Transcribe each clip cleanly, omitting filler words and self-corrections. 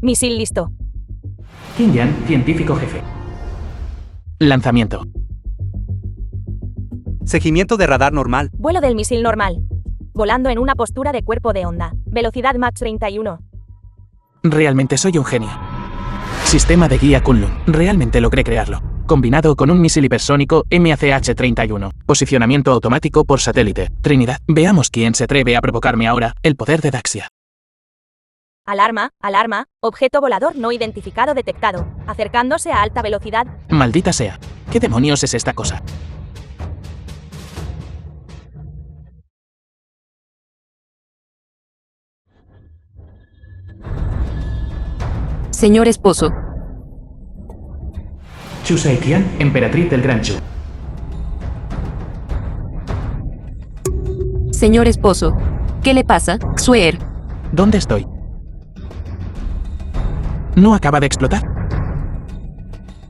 Misil listo. Qin Yan, científico jefe. Lanzamiento. Seguimiento de radar normal. Vuelo del misil normal. Volando en una postura de cuerpo de onda. Velocidad Mach 31. Realmente soy un genio. Sistema de guía Kunlun. Realmente logré crearlo. Combinado con un misil hipersónico MACH-31. Posicionamiento automático por satélite. Trinidad. Veamos quién se atreve a provocarme ahora. El poder de Daxia. Alarma, alarma. Objeto volador no identificado detectado. Acercándose a alta velocidad. Maldita sea. ¿Qué demonios es esta cosa? Señor esposo. Chu Saiqian, emperatriz del Gran Chu. Señor esposo. ¿Qué le pasa, Xuer? ¿Dónde estoy? ¿No acaba de explotar?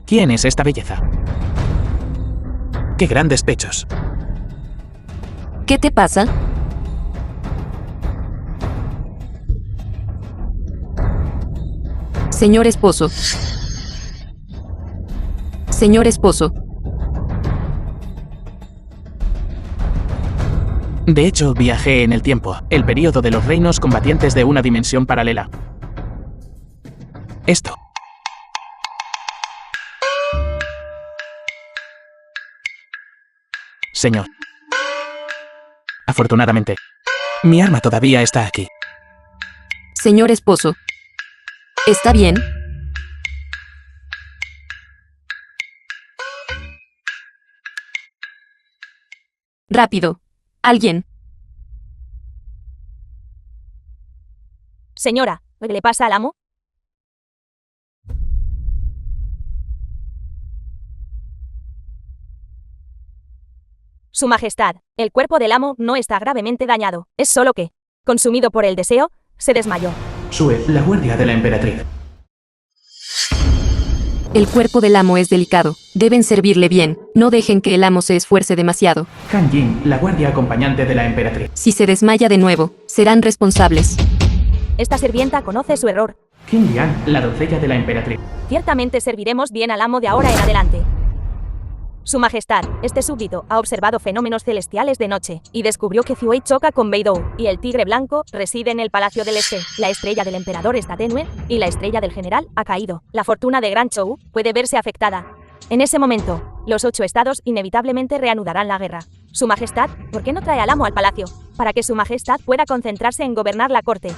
¿Quién es esta belleza? ¡Qué grandes pechos! ¿Qué te pasa? Señor esposo. Señor esposo. De hecho, viajé en el tiempo, el período de los reinos combatientes de una dimensión paralela. Esto. Señor. Afortunadamente, mi arma todavía está aquí. Señor esposo. ¿Está bien? Rápido. Alguien. Señora, ¿qué le pasa al amo? Su Majestad, el cuerpo del amo no está gravemente dañado, es solo que, consumido por el deseo, se desmayó. Sue, la guardia de la emperatriz. El cuerpo del amo es delicado. Deben servirle bien. No dejen que el amo se esfuerce demasiado. Han Jin, la guardia acompañante de la emperatriz. Si se desmaya de nuevo, serán responsables. Esta sirvienta conoce su error. Qin Yan, la doncella de la emperatriz. Ciertamente serviremos bien al amo de ahora en adelante. Su Majestad, este súbdito, ha observado fenómenos celestiales de noche, y descubrió que Zuei choca con Beidou, y el tigre blanco reside en el Palacio del Este. La estrella del emperador está tenue, y la estrella del general ha caído. La fortuna de Gran Chou puede verse afectada. En ese momento, los 8 estados inevitablemente reanudarán la guerra. Su Majestad, ¿por qué no trae al amo al palacio? Para que Su Majestad pueda concentrarse en gobernar la corte.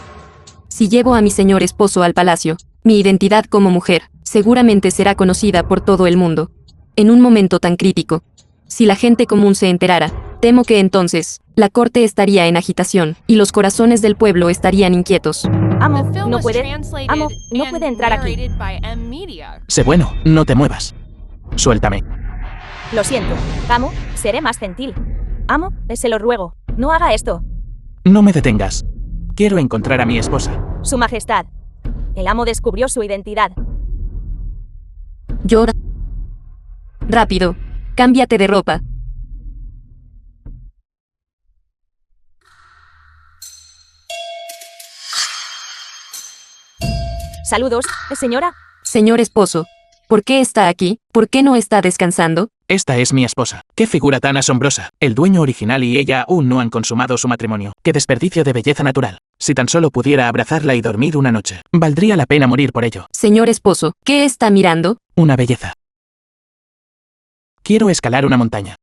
Si llevo a mi señor esposo al palacio, mi identidad como mujer seguramente será conocida por todo el mundo. En un momento tan crítico, si la gente común se enterara, temo que entonces, la corte estaría en agitación, y los corazones del pueblo estarían inquietos. Amo, no puede entrar aquí. Sé bueno, no te muevas. Suéltame. Lo siento, amo, seré más gentil. Amo, se lo ruego, no haga esto. No me detengas. Quiero encontrar a mi esposa. Su Majestad, el amo descubrió su identidad. Llora. Rápido, cámbiate de ropa. Saludos, señora. Señor esposo, ¿por qué está aquí? ¿Por qué no está descansando? Esta es mi esposa. ¡Qué figura tan asombrosa! El dueño original y ella aún no han consumado su matrimonio. ¡Qué desperdicio de belleza natural! Si tan solo pudiera abrazarla y dormir una noche, valdría la pena morir por ello. Señor esposo, ¿qué está mirando? Una belleza. Quiero escalar una montaña.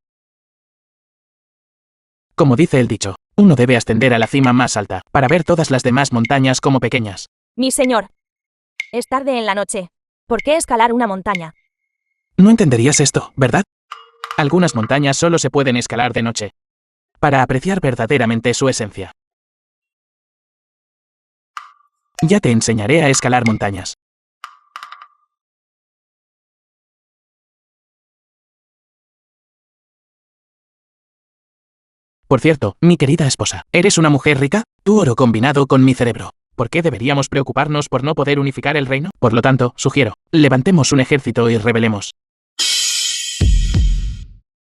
Como dice el dicho, uno debe ascender a la cima más alta, para ver todas las demás montañas como pequeñas. Mi señor. Es tarde en la noche. ¿Por qué escalar una montaña? No entenderías esto, ¿verdad? Algunas montañas solo se pueden escalar de noche, para apreciar verdaderamente su esencia. Ya te enseñaré a escalar montañas. Por cierto, mi querida esposa, ¿eres una mujer rica? Tu oro combinado con mi cerebro. ¿Por qué deberíamos preocuparnos por no poder unificar el reino? Por lo tanto, sugiero, levantemos un ejército y rebelemos.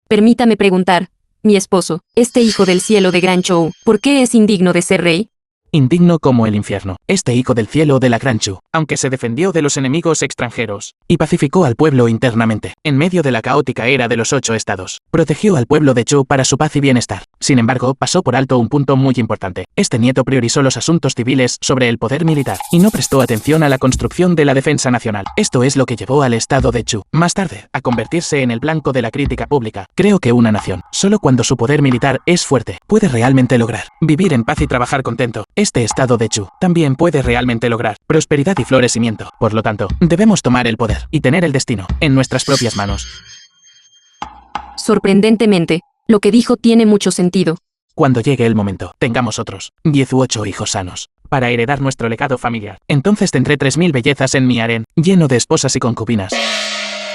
Permítame preguntar, mi esposo, este hijo del cielo de Gran Chou, ¿por qué es indigno de ser rey? indigno como el infierno. Este hijo del cielo de la Gran Chu, aunque se defendió de los enemigos extranjeros y pacificó al pueblo internamente, en medio de la caótica era de los 8 estados, protegió al pueblo de Chu para su paz y bienestar. Sin embargo, pasó por alto un punto muy importante. Este nieto priorizó los asuntos civiles sobre el poder militar y no prestó atención a la construcción de la defensa nacional. Esto es lo que llevó al estado de Chu, más tarde, a convertirse en el blanco de la crítica pública. Creo que una nación, solo cuando su poder militar es fuerte, puede realmente lograr vivir en paz y trabajar contento. Este estado de Chu también puede realmente lograr prosperidad y florecimiento. Por lo tanto, debemos tomar el poder y tener el destino en nuestras propias manos. Sorprendentemente, lo que dijo tiene mucho sentido. Cuando llegue el momento, tengamos otros 10 u 8 hijos sanos para heredar nuestro legado familiar. Entonces tendré 3000 bellezas en mi harén, lleno de esposas y concubinas.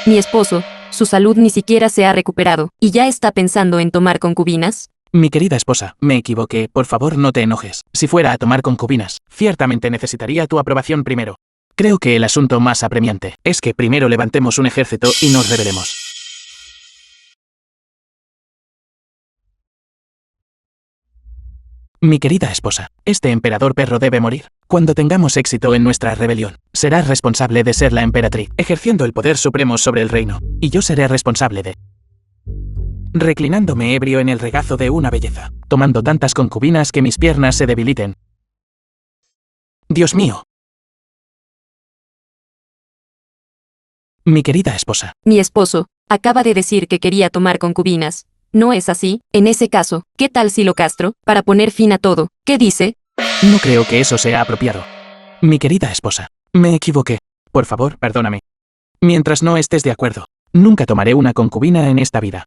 Mi esposo, su salud ni siquiera se ha recuperado, ¿y ya está pensando en tomar concubinas? Mi querida esposa, me equivoqué, por favor no te enojes. Si fuera a tomar concubinas, ciertamente necesitaría tu aprobación primero. Creo que el asunto más apremiante es que primero levantemos un ejército y nos rebelemos. Mi querida esposa, este emperador perro debe morir. Cuando tengamos éxito en nuestra rebelión, serás responsable de ser la emperatriz, ejerciendo el poder supremo sobre el reino, y yo seré responsable de reclinándome ebrio en el regazo de una belleza, tomando tantas concubinas que mis piernas se debiliten. Dios mío. Mi querida esposa. Mi esposo acaba de decir que quería tomar concubinas. ¿No es así? En ese caso, ¿qué tal si lo castro, para poner fin a todo? ¿Qué dice? No creo que eso sea apropiado. Mi querida esposa, me equivoqué. Por favor, perdóname. Mientras no estés de acuerdo, nunca tomaré una concubina en esta vida.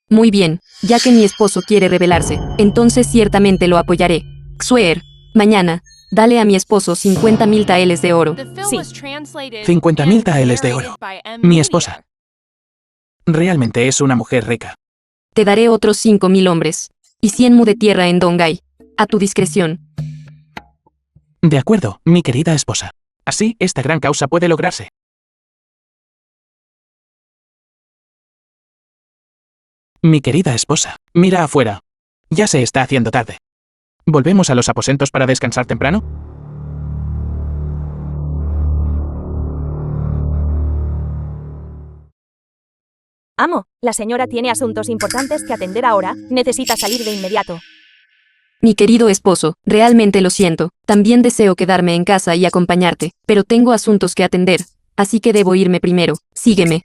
Muy bien, ya que mi esposo quiere rebelarse, entonces ciertamente lo apoyaré. Xuer, mañana, dale a mi esposo 50.000 taeles de oro. Sí. 50.000 taeles de oro. Mi esposa realmente es una mujer rica. Te daré otros 5.000 hombres. Y 100 mu de tierra en Dongai. A tu discreción. De acuerdo, mi querida esposa. Así, esta gran causa puede lograrse. Mi querida esposa, mira afuera. Ya se está haciendo tarde. ¿Volvemos a los aposentos para descansar temprano? Amo, la señora tiene asuntos importantes que atender ahora, necesita salir de inmediato. Mi querido esposo, realmente lo siento. También deseo quedarme en casa y acompañarte, pero tengo asuntos que atender, así que debo irme primero. Sígueme.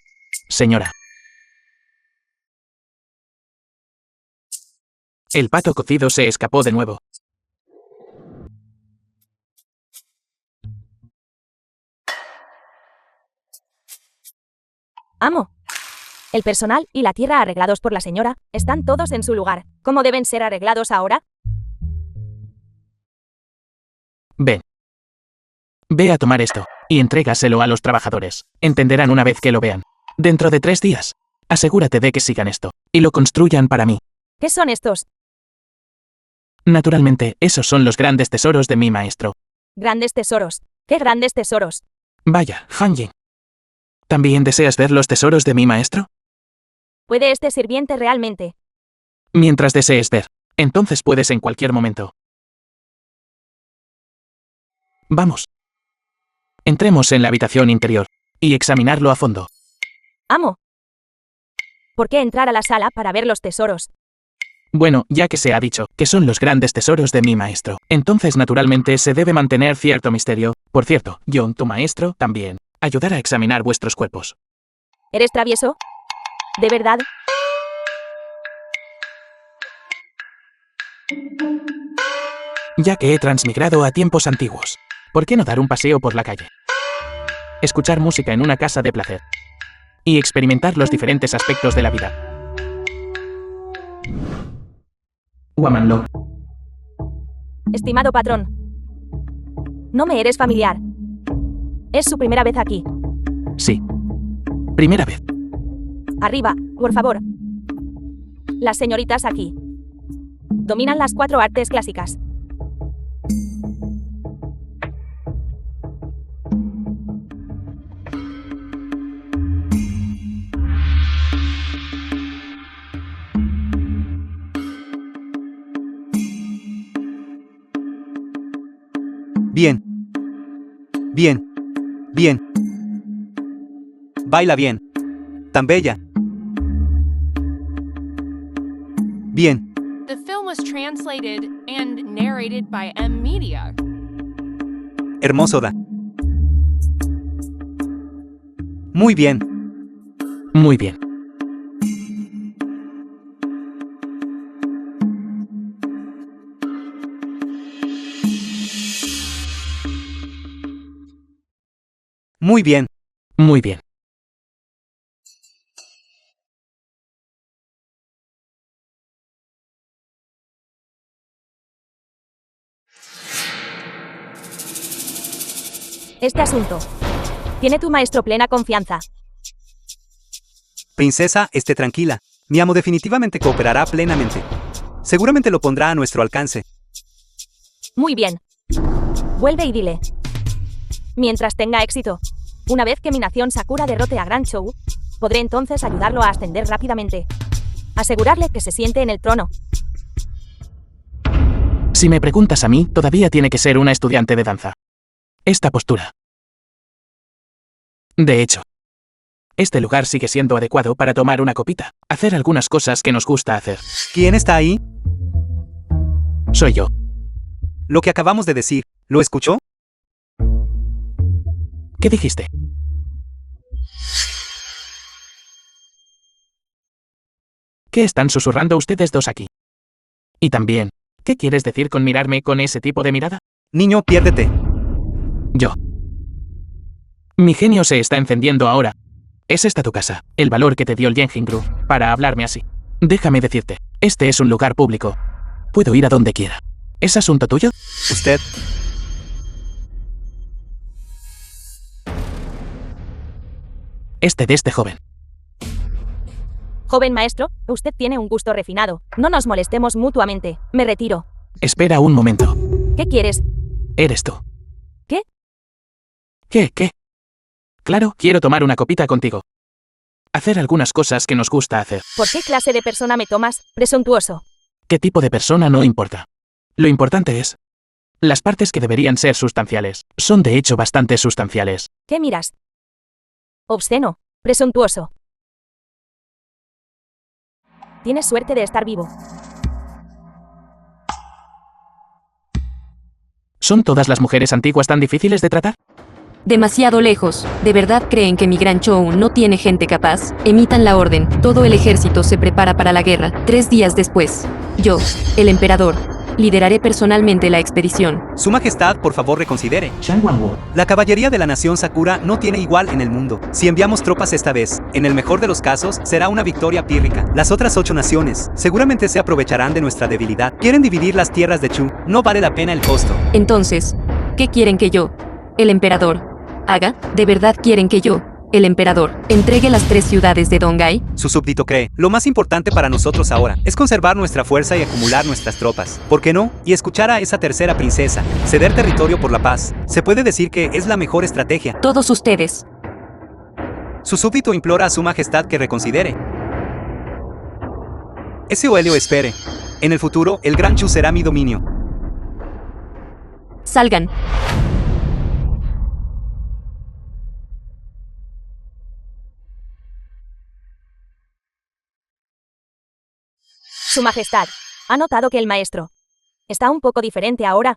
Señora. El pato cocido se escapó de nuevo. Amo. El personal y la tierra arreglados por la señora están todos en su lugar. ¿Cómo deben ser arreglados ahora? Ven. Ve a tomar esto y entrégaselo a los trabajadores. Entenderán una vez que lo vean. Dentro de 3 días. Asegúrate de que sigan esto y lo construyan para mí. ¿Qué son estos? Naturalmente, esos son los grandes tesoros de mi maestro. Grandes tesoros. ¿Qué grandes tesoros? Vaya, Han Jin. ¿También deseas ver los tesoros de mi maestro? ¿Puede este sirviente realmente? Mientras desees ver, entonces puedes en cualquier momento. Vamos. Entremos en la habitación interior y examinarlo a fondo. Amo. ¿Por qué entrar a la sala para ver los tesoros? Bueno, ya que se ha dicho que son los grandes tesoros de mi maestro, entonces naturalmente se debe mantener cierto misterio. Por cierto, John, tu maestro, también ayudará a examinar vuestros cuerpos. ¿Eres travieso? ¿De verdad? Ya que he transmigrado a tiempos antiguos, ¿por qué no dar un paseo por la calle? Escuchar música en una casa de placer y experimentar los diferentes aspectos de la vida. Woman. Estimado patrón. No me eres familiar. Es su primera vez aquí. Sí. Primera vez. Arriba, por favor. Las señoritas aquí dominan las 4 artes clásicas. Bien. Bien. Bien. Baila bien. Tan bella. Bien. The film was translated and narrated by M Media. Hermoso da. Muy bien. Muy bien. Muy bien. Muy bien. Este asunto. Tiene tu maestro plena confianza. Princesa, esté tranquila. Mi amo definitivamente cooperará plenamente. Seguramente lo pondrá a nuestro alcance. Muy bien. Vuelve y dile. Mientras tenga éxito. Una vez que mi nación Sakura derrote a Grand Chou, podré entonces ayudarlo a ascender rápidamente. Asegurarle que se siente en el trono. Si me preguntas a mí, todavía tiene que ser una estudiante de danza. Esta postura. De hecho, este lugar sigue siendo adecuado para tomar una copita, hacer algunas cosas que nos gusta hacer. ¿Quién está ahí? Soy yo. Lo que acabamos de decir, ¿lo escuchó? ¿Qué dijiste? ¿Qué están susurrando ustedes dos aquí? Y también, ¿qué quieres decir con mirarme con ese tipo de mirada? Niño, piérdete. Yo. Mi genio se está encendiendo ahora. ¿Es esta tu casa, el valor que te dio el Yenjingru, para hablarme así? Déjame decirte, este es un lugar público. Puedo ir a donde quiera. ¿Es asunto tuyo? Usted. De este joven. Joven maestro, usted tiene un gusto refinado. No nos molestemos mutuamente. Me retiro. Espera un momento. ¿Qué quieres? Eres tú. ¿Qué? ¿Qué? Claro, quiero tomar una copita contigo. Hacer algunas cosas que nos gusta hacer. ¿Por qué clase de persona me tomas, presuntuoso? ¿Qué tipo de persona no importa? Lo importante es... Las partes que deberían ser sustanciales, son de hecho bastante sustanciales. ¿Qué miras? Obsceno, presuntuoso. Tienes suerte de estar vivo. ¿Son todas las mujeres antiguas tan difíciles de tratar? Demasiado lejos. ¿De verdad creen que mi Gran Chou no tiene gente capaz? Emitan la orden. Todo el ejército se prepara para la guerra. 3 días después, yo, el emperador, lideraré personalmente la expedición. Su Majestad, por favor, reconsidere. La caballería de la nación Sakura no tiene igual en el mundo. Si enviamos tropas esta vez, en el mejor de los casos, será una victoria pírrica. Las otras 8 naciones seguramente se aprovecharán de nuestra debilidad. Quieren dividir las tierras de Chu. No vale la pena el costo. Entonces, ¿qué quieren que yo, el emperador, haga? ¿De verdad quieren que yo, el emperador, entregue las 3 ciudades de Dongai? Su súbdito cree, lo más importante para nosotros ahora es conservar nuestra fuerza y acumular nuestras tropas. ¿Por qué no? Y escuchar a esa tercera princesa, ceder territorio por la paz. Se puede decir que es la mejor estrategia. Todos ustedes. Su súbdito implora a su majestad que reconsidere. Ese Oelio espere. En el futuro, el Gran Chu será mi dominio. Salgan. Su Majestad, ¿ha notado que el maestro está un poco diferente ahora?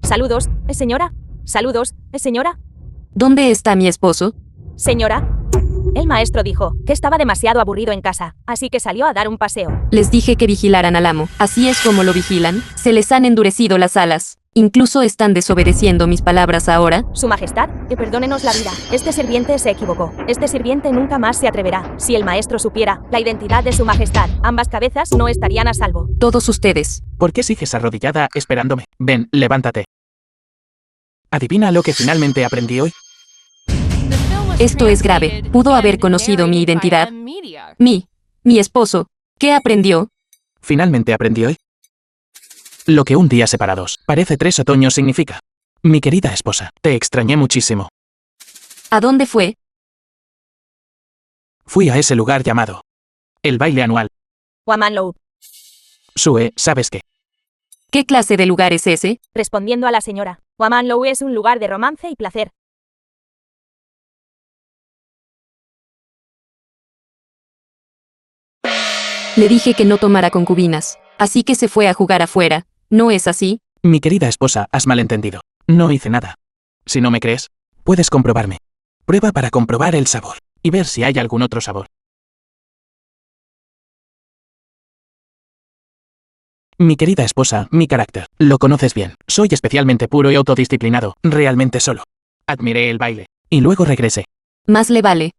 Saludos, señora. Saludos, señora. ¿Dónde está mi esposo? Señora. El maestro dijo que estaba demasiado aburrido en casa, así que salió a dar un paseo. Les dije que vigilaran al amo. Así es como lo vigilan. Se les han endurecido las alas. Incluso están desobedeciendo mis palabras ahora. Su Majestad, perdónenos la vida. Este sirviente se equivocó. Este sirviente nunca más se atreverá. Si el maestro supiera la identidad de Su Majestad, ambas cabezas no estarían a salvo. Todos ustedes. ¿Por qué sigues arrodillada esperándome? Ven, levántate. ¿Adivina lo que finalmente aprendí hoy? Esto es grave. Pudo haber conocido mi identidad. Mi esposo. ¿Qué aprendió? Finalmente aprendí hoy. Lo que un día separados parece 3 otoños significa. Mi querida esposa, te extrañé muchísimo. ¿A dónde fue? Fui a ese lugar llamado el baile anual. Wamanlow. Sue, ¿sabes qué? ¿Qué clase de lugar es ese? Respondiendo a la señora. Wamanlow es un lugar de romance y placer. Le dije que no tomara concubinas, así que se fue a jugar afuera, ¿no es así? Mi querida esposa, has malentendido. No hice nada. Si no me crees, puedes comprobarme. Prueba para comprobar el sabor y ver si hay algún otro sabor. Mi querida esposa, mi carácter, lo conoces bien. Soy especialmente puro y autodisciplinado, realmente solo. Admiré el baile y luego regresé. Más le vale.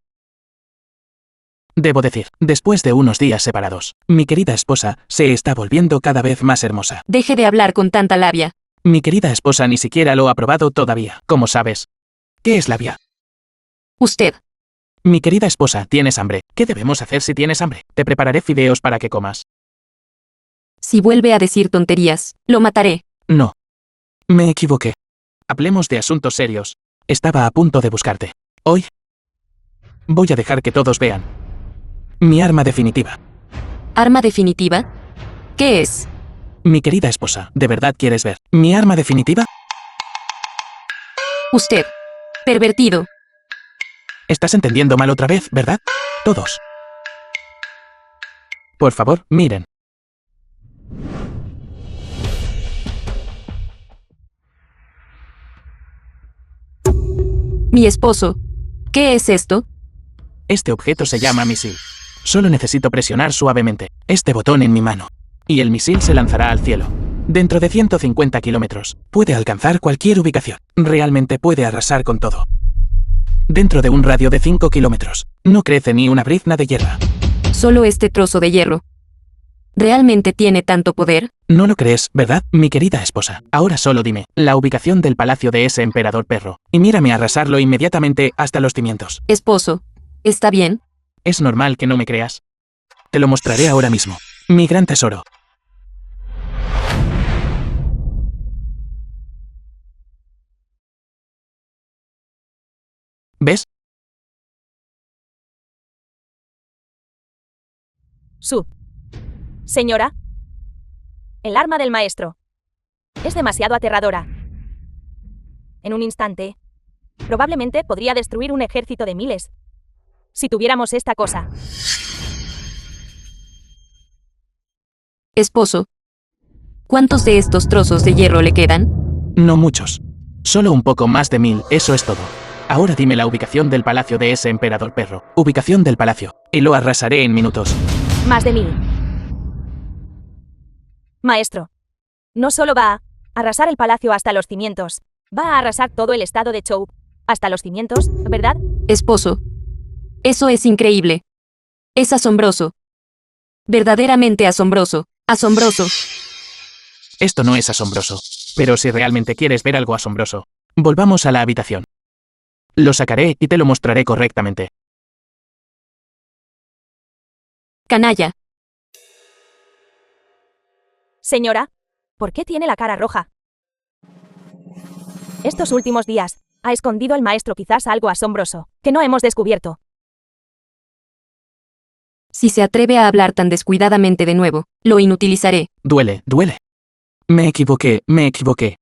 Debo decir, después de unos días separados, mi querida esposa se está volviendo cada vez más hermosa. Deje de hablar con tanta labia. Mi querida esposa ni siquiera lo ha probado todavía. ¿Cómo sabes? ¿Qué es labia? Usted. Mi querida esposa, ¿tienes hambre? ¿Qué debemos hacer si tienes hambre? Te prepararé fideos para que comas. Si vuelve a decir tonterías, lo mataré. No. Me equivoqué. Hablemos de asuntos serios. Estaba a punto de buscarte. Hoy voy a dejar que todos vean mi arma definitiva. ¿Arma definitiva? ¿Qué es? Mi querida esposa, ¿de verdad quieres ver mi arma definitiva? Usted. Pervertido. Estás entendiendo mal otra vez, ¿verdad? Todos. Por favor, miren. Mi esposo. ¿Qué es esto? Este objeto se llama misil. Solo necesito presionar suavemente este botón en mi mano y el misil se lanzará al cielo. Dentro de 150 kilómetros, puede alcanzar cualquier ubicación. Realmente puede arrasar con todo. Dentro de un radio de 5 kilómetros, no crece ni una brizna de hierba. Solo este trozo de hierro. ¿Realmente tiene tanto poder? No lo crees, ¿verdad, mi querida esposa? Ahora solo dime la ubicación del palacio de ese emperador perro y mírame arrasarlo inmediatamente hasta los cimientos. Esposo. ¿Está bien? Es normal que no me creas. Te lo mostraré ahora mismo. Mi gran tesoro. ¿Ves? Su. Señora. El arma del maestro. Es demasiado aterradora. En un instante, probablemente podría destruir un ejército de miles. Si tuviéramos esta cosa. Esposo. ¿Cuántos de estos trozos de hierro le quedan? No muchos. Solo un poco más de 1000, eso es todo. Ahora dime la ubicación del palacio de ese emperador perro. Ubicación del palacio. Y lo arrasaré en minutos. Más de 1000. Maestro. No solo va a arrasar el palacio hasta los cimientos. Va a arrasar todo el estado de Chou. Hasta los cimientos, ¿verdad? Esposo. Eso es increíble. Es asombroso. Verdaderamente asombroso. Asombroso. Esto no es asombroso. Pero si realmente quieres ver algo asombroso, volvamos a la habitación. Lo sacaré y te lo mostraré correctamente. Canalla. Señora, ¿por qué tiene la cara roja? Estos últimos días, ha escondido el maestro quizás algo asombroso, que no hemos descubierto. Si se atreve a hablar tan descuidadamente de nuevo, lo inutilizaré. Duele, duele. Me equivoqué, me equivoqué.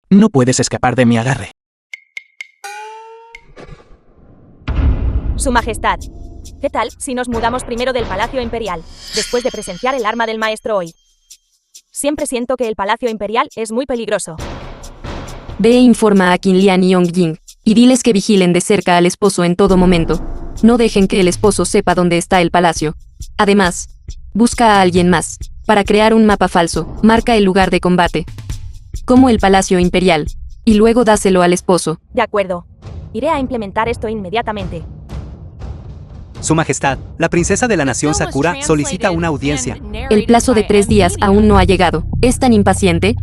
No puedes escapar de mi agarre. Su Majestad. ¿Qué tal si nos mudamos primero del Palacio Imperial, después de presenciar el arma del maestro hoy? Siempre siento que el Palacio Imperial es muy peligroso. Ve e informa a Qinlian y Yongjing, y diles que vigilen de cerca al esposo en todo momento. No dejen que el esposo sepa dónde está el palacio. Además, busca a alguien más. Para crear un mapa falso, marca el lugar de combate, como el Palacio Imperial, y luego dáselo al esposo. De acuerdo. Iré a implementar esto inmediatamente. Su Majestad, la princesa de la nación Sakura solicita una audiencia. El plazo de 3 días aún no ha llegado. ¿Es tan impaciente?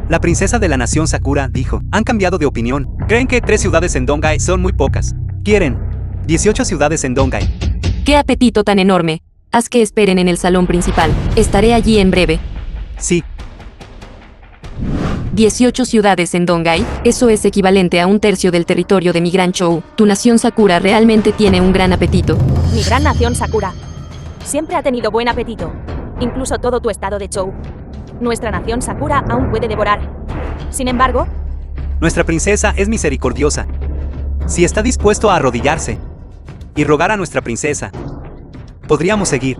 La princesa de la nación Sakura dijo, han cambiado de opinión. Creen que 3 ciudades en Dongai son muy pocas. Quieren 18 ciudades en Dongai. ¡Qué apetito tan enorme! Haz que esperen en el salón principal. Estaré allí en breve. Sí. 18 ciudades en Dongai, eso es equivalente a un tercio del territorio de mi gran Chou. Tu nación Sakura realmente tiene un gran apetito. Mi gran nación Sakura siempre ha tenido buen apetito. Incluso todo tu estado de Chou. Nuestra nación Sakura aún puede devorar. Sin embargo, Nuestra princesa es misericordiosa. Si está dispuesto a arrodillarse y rogar a nuestra princesa, podríamos seguir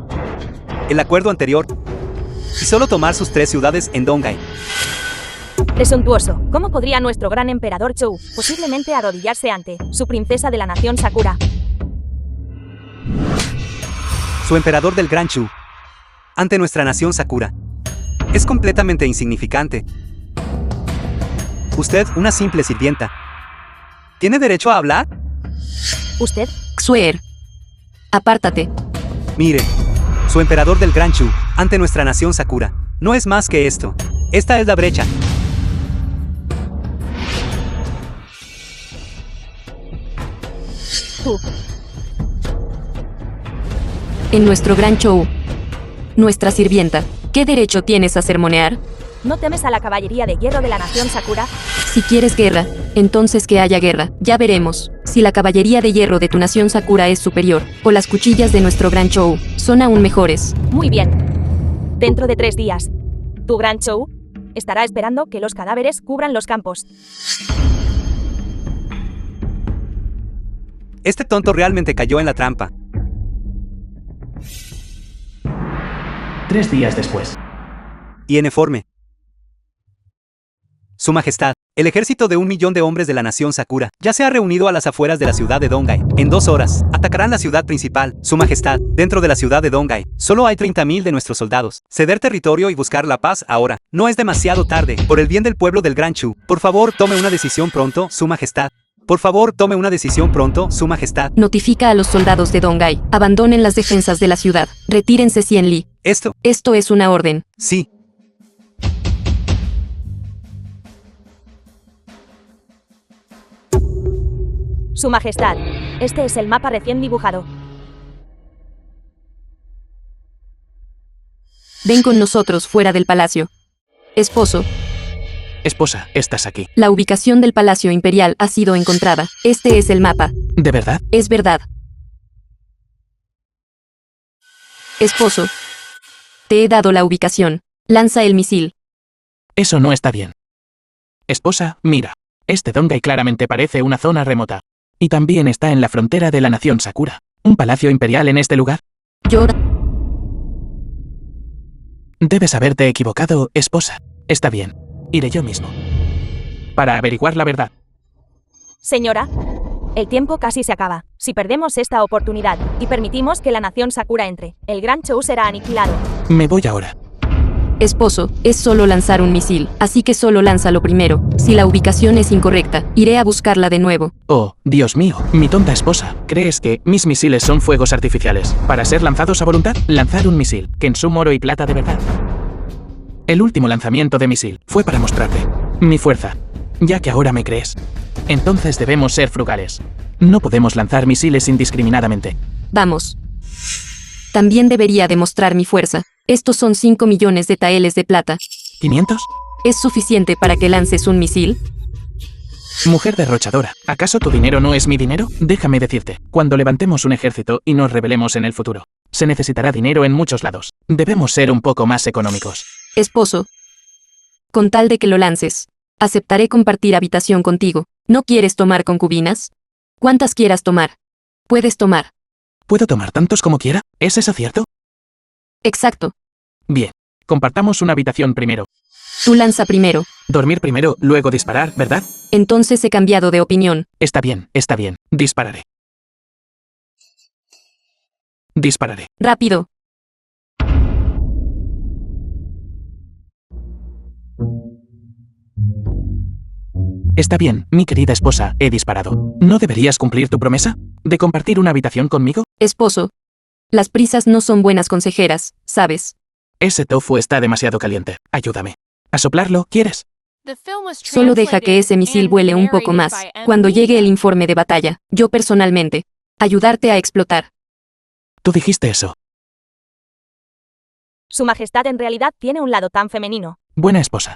el acuerdo anterior y solo tomar sus 3 ciudades en Dongai. presuntuoso, ¿cómo podría nuestro gran emperador Chou posiblemente arrodillarse ante su princesa de la nación Sakura? Su emperador del Gran Chu, ante nuestra nación Sakura, es completamente insignificante. Usted, una simple sirvienta, ¿tiene derecho a hablar? ¿Usted? Xuer. Apártate. Mire, su emperador del Gran Chu, ante nuestra nación Sakura, no es más que esto. Esta es la brecha. Tú. En nuestro gran Chou. Nuestra sirvienta. ¿Qué derecho tienes a sermonear? ¿No temes a la caballería de hierro de la nación Sakura? Si quieres guerra, entonces que haya guerra. Ya veremos si la caballería de hierro de tu nación Sakura es superior, o las cuchillas de nuestro gran Chou son aún mejores. Muy bien. Dentro de 3 días, tu gran Chou estará esperando que los cadáveres cubran los campos. Este tonto realmente cayó en la trampa. 3 días después. Y en Eforme. Su Majestad, el ejército de 1 millón de hombres de la nación Sakura ya se ha reunido a las afueras de la ciudad de Dongai. En 2 horas, atacarán la ciudad principal. Su Majestad, dentro de la ciudad de Dongai, solo hay 30.000 de nuestros soldados. Ceder territorio y buscar la paz ahora. No es demasiado tarde. Por el bien del pueblo del Gran Chu, por favor, tome una decisión pronto, Su Majestad. Por favor, tome una decisión pronto, Su Majestad. Notifica a los soldados de Dongai. Abandonen las defensas de la ciudad. Retírense Xian Li. Esto es una orden. Sí. Su Majestad, este es el mapa recién dibujado. Ven con nosotros fuera del palacio. Esposo, Esposa, estás aquí. la ubicación del Palacio Imperial ha sido encontrada. Este es el mapa. ¿De verdad? Es verdad. Esposo, te he dado la ubicación. Lanza el misil. Eso no está bien. Esposa, mira. Este Dongai claramente parece una zona remota. Y también está en la frontera de la nación Sakura. ¿Un palacio imperial en este lugar? Yo... Debes haberte equivocado, esposa. Está bien. Iré yo mismo. Para averiguar la verdad. Señora, el tiempo casi se acaba. Si perdemos esta oportunidad y permitimos que la nación Sakura entre, el Gran Chou será aniquilado. Me voy ahora. Esposo, es solo lanzar un misil, así que solo lánzalo primero. Si la ubicación es incorrecta, iré a buscarla de nuevo. Oh, Dios mío, mi tonta esposa. ¿Crees que mis misiles son fuegos artificiales? ¿Para ser lanzados a voluntad? Lanzar un misil, que en oro y plata de verdad. El último lanzamiento de misil fue para mostrarte mi fuerza, ya que ahora me crees. Entonces debemos ser frugales. No podemos lanzar misiles indiscriminadamente. Vamos. También debería demostrar mi fuerza. Estos son 5 millones de taeles de plata. ¿500? ¿Es suficiente para que lances un misil? Mujer derrochadora, ¿acaso tu dinero no es mi dinero? Déjame decirte, cuando levantemos un ejército y nos rebelemos en el futuro, se necesitará dinero en muchos lados. Debemos ser un poco más económicos. Esposo, con tal de que lo lances, aceptaré compartir habitación contigo. ¿No quieres tomar concubinas? ¿Cuántas quieras tomar? Puedes tomar. ¿Puedo tomar tantos como quiera? ¿Es eso cierto? Exacto. Bien. Compartamos una habitación primero. Tú lanza primero. Dormir primero, luego disparar, ¿verdad? Entonces he cambiado de opinión. Está bien, está bien. Dispararé. Dispararé. Rápido. Está bien, mi querida esposa, he disparado. ¿No deberías cumplir tu promesa? ¿De compartir una habitación conmigo? Esposo, las prisas no son buenas consejeras, ¿sabes? Ese tofu está demasiado caliente. Ayúdame. ¿A soplarlo, quieres? Solo deja que ese misil vuele un poco más. Cuando llegue el informe de batalla, yo personalmente, ayudarte a explotar. Tú dijiste eso. Su Majestad en realidad tiene un lado tan femenino. Buena esposa.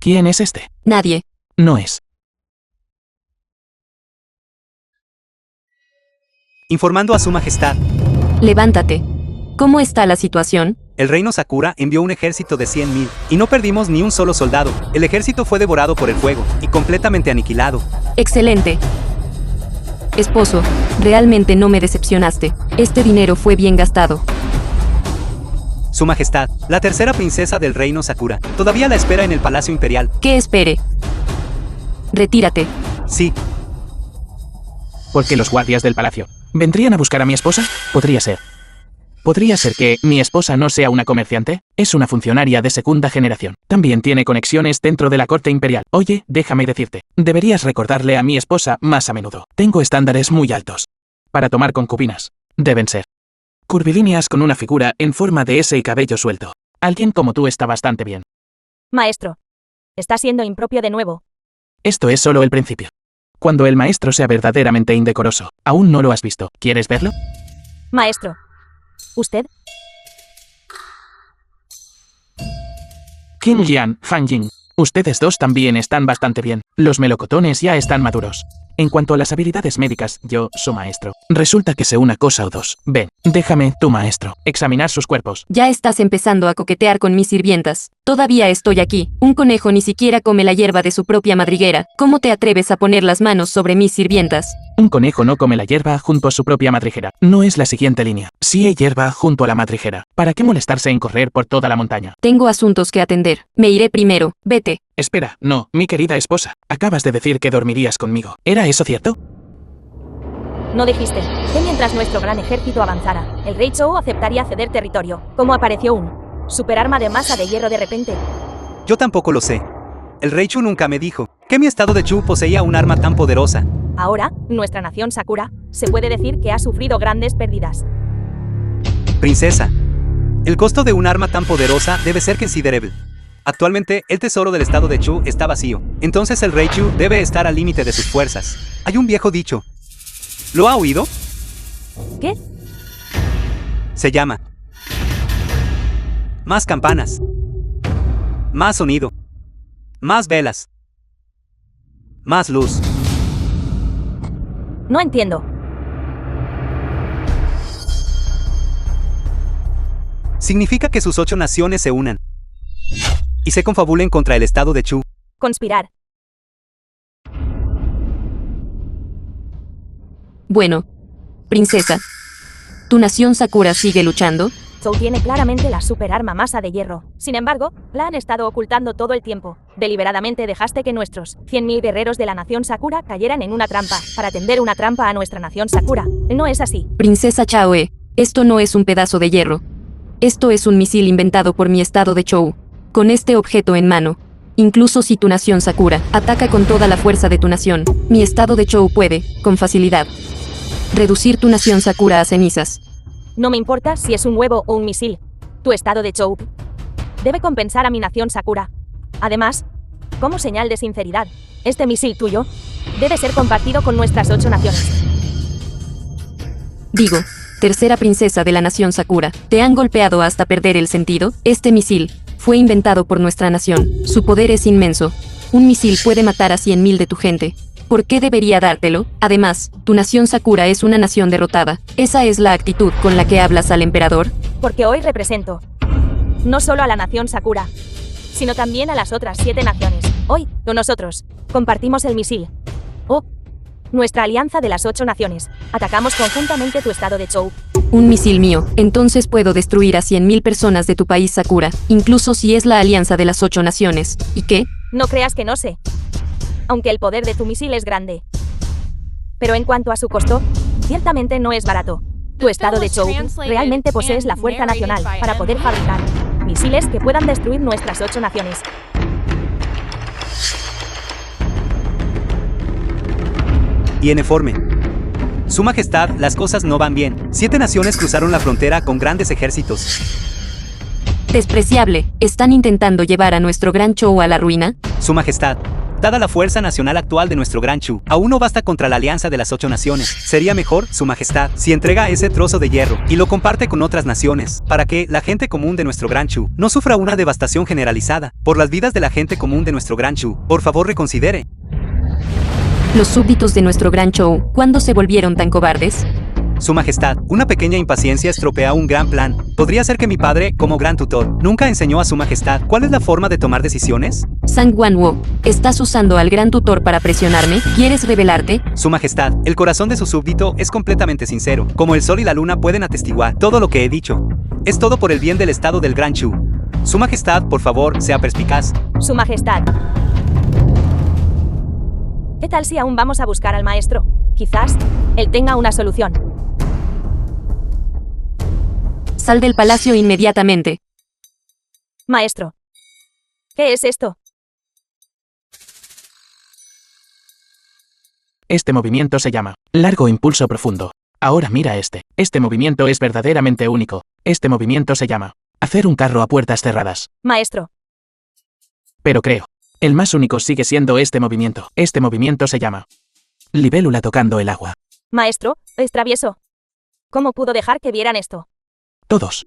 ¿Quién es este? Nadie. No es. Informando a su majestad. Levántate. ¿Cómo está la situación? El reino Sakura envió un ejército de 100.000 y no perdimos ni un solo soldado. El ejército fue devorado por el fuego y completamente aniquilado. Excelente. Esposo, realmente no me decepcionaste. Este dinero fue bien gastado. Su majestad, la tercera princesa del reino Sakura, todavía la espera en el palacio imperial. ¿Qué espere? Retírate. Sí, ¿Por qué los guardias del palacio vendrían a buscar a mi esposa? Podría ser. ¿Podría ser que mi esposa no sea una comerciante? Es una funcionaria de segunda generación. También tiene conexiones dentro de la corte imperial. Oye, déjame decirte, deberías recordarle a mi esposa más a menudo. Tengo estándares muy altos. Para tomar concubinas, deben ser curvilíneas con una figura en forma de S y cabello suelto. Alguien como tú está bastante bien. Maestro. Está siendo impropio de nuevo. Esto es solo el principio. Cuando el maestro sea verdaderamente indecoroso, aún no lo has visto. ¿Quieres verlo? Maestro. ¿Usted? Qin Jian, Fan Jing. Ustedes dos también están bastante bien. Los melocotones ya están maduros. En cuanto a las habilidades médicas, yo, su maestro. Resulta que sé una cosa o dos. Ven, déjame, tu maestro, examinar sus cuerpos. Ya estás empezando a coquetear con mis sirvientas. Todavía estoy aquí. Un conejo ni siquiera come la hierba de su propia madriguera. ¿Cómo te atreves a poner las manos sobre mis sirvientas? Un conejo no come la hierba junto a su propia madriguera. No es la siguiente línea. Sí hay hierba junto a la madriguera. ¿Para qué molestarse en correr por toda la montaña? Tengo asuntos que atender. Me iré primero. Vete. Espera, no, mi querida esposa. Acabas de decir que dormirías conmigo. ¿Era eso cierto? No dijiste que mientras nuestro gran ejército avanzara, el rey Chou aceptaría ceder territorio. ¿Cómo apareció un superarma de masa de hierro de repente? yo tampoco lo sé. El rey Chu nunca me dijo que mi estado de Chu poseía un arma tan poderosa. Ahora, nuestra nación Sakura se puede decir que ha sufrido grandes pérdidas. Princesa, el costo de un arma tan poderosa debe ser considerable. Actualmente, el tesoro del estado de Chu está vacío. Entonces el rey Chu debe estar al límite de sus fuerzas. Hay un viejo dicho. ¿Lo ha oído? ¿Qué? Se llama más campanas, más sonido, más velas, más luz. No entiendo. Significa que sus 8 naciones se unan y se confabulen contra el estado de Chu. Conspirar. Bueno, princesa, ¿tu nación Sakura sigue luchando? Chou tiene claramente la superarma masa de hierro. Sin embargo, la han estado ocultando todo el tiempo. Deliberadamente dejaste que nuestros 100.000 guerreros de la nación Sakura cayeran en una trampa, para tender una trampa a nuestra nación Sakura. No es así. Princesa Chaoe, esto no es un pedazo de hierro. Esto es un misil inventado por mi estado de Chou. Con este objeto en mano, incluso si tu nación Sakura ataca con toda la fuerza de tu nación, mi estado de Chou puede, con facilidad, reducir tu nación Sakura a cenizas. No me importa si es un huevo o un misil. Tu estado de Chou debe compensar a mi nación Sakura. Además, como señal de sinceridad, este misil tuyo debe ser compartido con nuestras 8 naciones. Digo, tercera princesa de la nación Sakura, ¿te han golpeado hasta perder el sentido? Este misil fue inventado por nuestra nación. Su poder es inmenso. Un misil puede matar a 100.000 de tu gente. ¿Por qué debería dártelo? Además, tu nación Sakura es una nación derrotada. ¿Esa es la actitud con la que hablas al emperador? Porque hoy represento no solo a la nación Sakura, sino también a las otras 7 naciones. Hoy, con nosotros, compartimos el misil. Oh, nuestra alianza de las 8 naciones. Atacamos conjuntamente tu estado de Chou. Un misil mío. Entonces puedo destruir a 100.000 personas de tu país Sakura, incluso si es la alianza de las 8 naciones. ¿Y qué? No creas que no sé. Aunque el poder de tu misil es grande. Pero en cuanto a su costo, ciertamente no es barato. Tu estado de Chou realmente posees la fuerza nacional para poder fabricar misiles que puedan destruir nuestras 8 naciones. Y en informe. Su Majestad, las cosas no van bien. 7 naciones cruzaron la frontera con grandes ejércitos. Despreciable. ¿Están intentando llevar a nuestro gran Chou a la ruina? Su Majestad, Dada la fuerza nacional actual de nuestro Gran Chu, aún no basta contra la alianza de las 8 naciones. Sería mejor, Su Majestad, si entrega ese trozo de hierro y lo comparte con otras naciones, para que la gente común de nuestro Gran Chu no sufra una devastación generalizada por las vidas de la gente común de nuestro Gran Chu. Por favor, reconsidere. Los súbditos de nuestro Gran Chou, ¿cuándo se volvieron tan cobardes? Su Majestad, una pequeña impaciencia estropea un gran plan. Podría ser que mi padre, como gran tutor, nunca enseñó a Su Majestad cuál es la forma de tomar decisiones. Sang Wanwo, ¿estás usando al gran tutor para presionarme? ¿Quieres rebelarte? Su Majestad, el corazón de su súbdito es completamente sincero. Como el sol y la luna pueden atestiguar todo lo que he dicho. Es todo por el bien del estado del Gran Chu. Su Majestad, por favor, sea perspicaz. Su Majestad. ¿Qué tal si aún vamos a buscar al maestro? Quizás él tenga una solución. Sal del palacio inmediatamente. Maestro. ¿Qué es esto? Este movimiento se llama largo impulso profundo. Ahora mira este. Este movimiento es verdaderamente único. Este movimiento se llama hacer un carro a puertas cerradas. Maestro. Pero creo, el más único sigue siendo este movimiento. Este movimiento se llama libélula tocando el agua. Maestro, es travieso. ¿Cómo pudo dejar que vieran esto? Todos.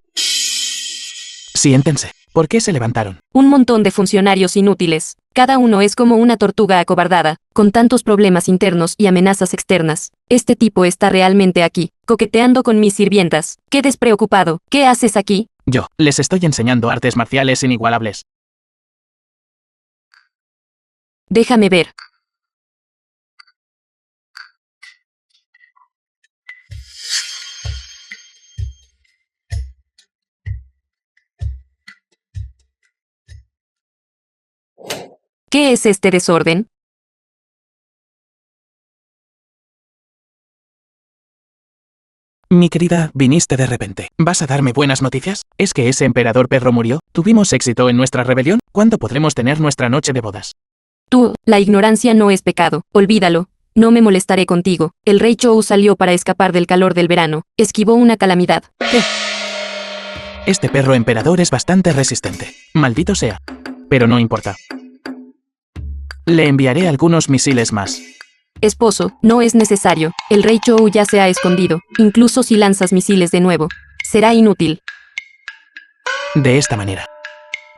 Siéntense. ¿Por qué se levantaron? Un montón de funcionarios inútiles. Cada uno es como una tortuga acobardada, con tantos problemas internos y amenazas externas. Este tipo está realmente aquí, coqueteando con mis sirvientas. ¡Qué despreocupado! ¿Qué haces aquí? Yo les estoy enseñando artes marciales inigualables. Déjame ver. ¿Qué es este desorden? Mi querida, viniste de repente. ¿Vas a darme buenas noticias? ¿Es que ese emperador perro murió? ¿Tuvimos éxito en nuestra rebelión? ¿Cuándo podremos tener nuestra noche de bodas? Tú, la ignorancia no es pecado. Olvídalo. No me molestaré contigo. El rey Chou salió para escapar del calor del verano. Esquivó una calamidad. Este perro emperador es bastante resistente. Maldito sea. Pero no importa. Le enviaré algunos misiles más. Esposo, no es necesario. El rey Chou ya se ha escondido. Incluso si lanzas misiles de nuevo, será inútil. De esta manera.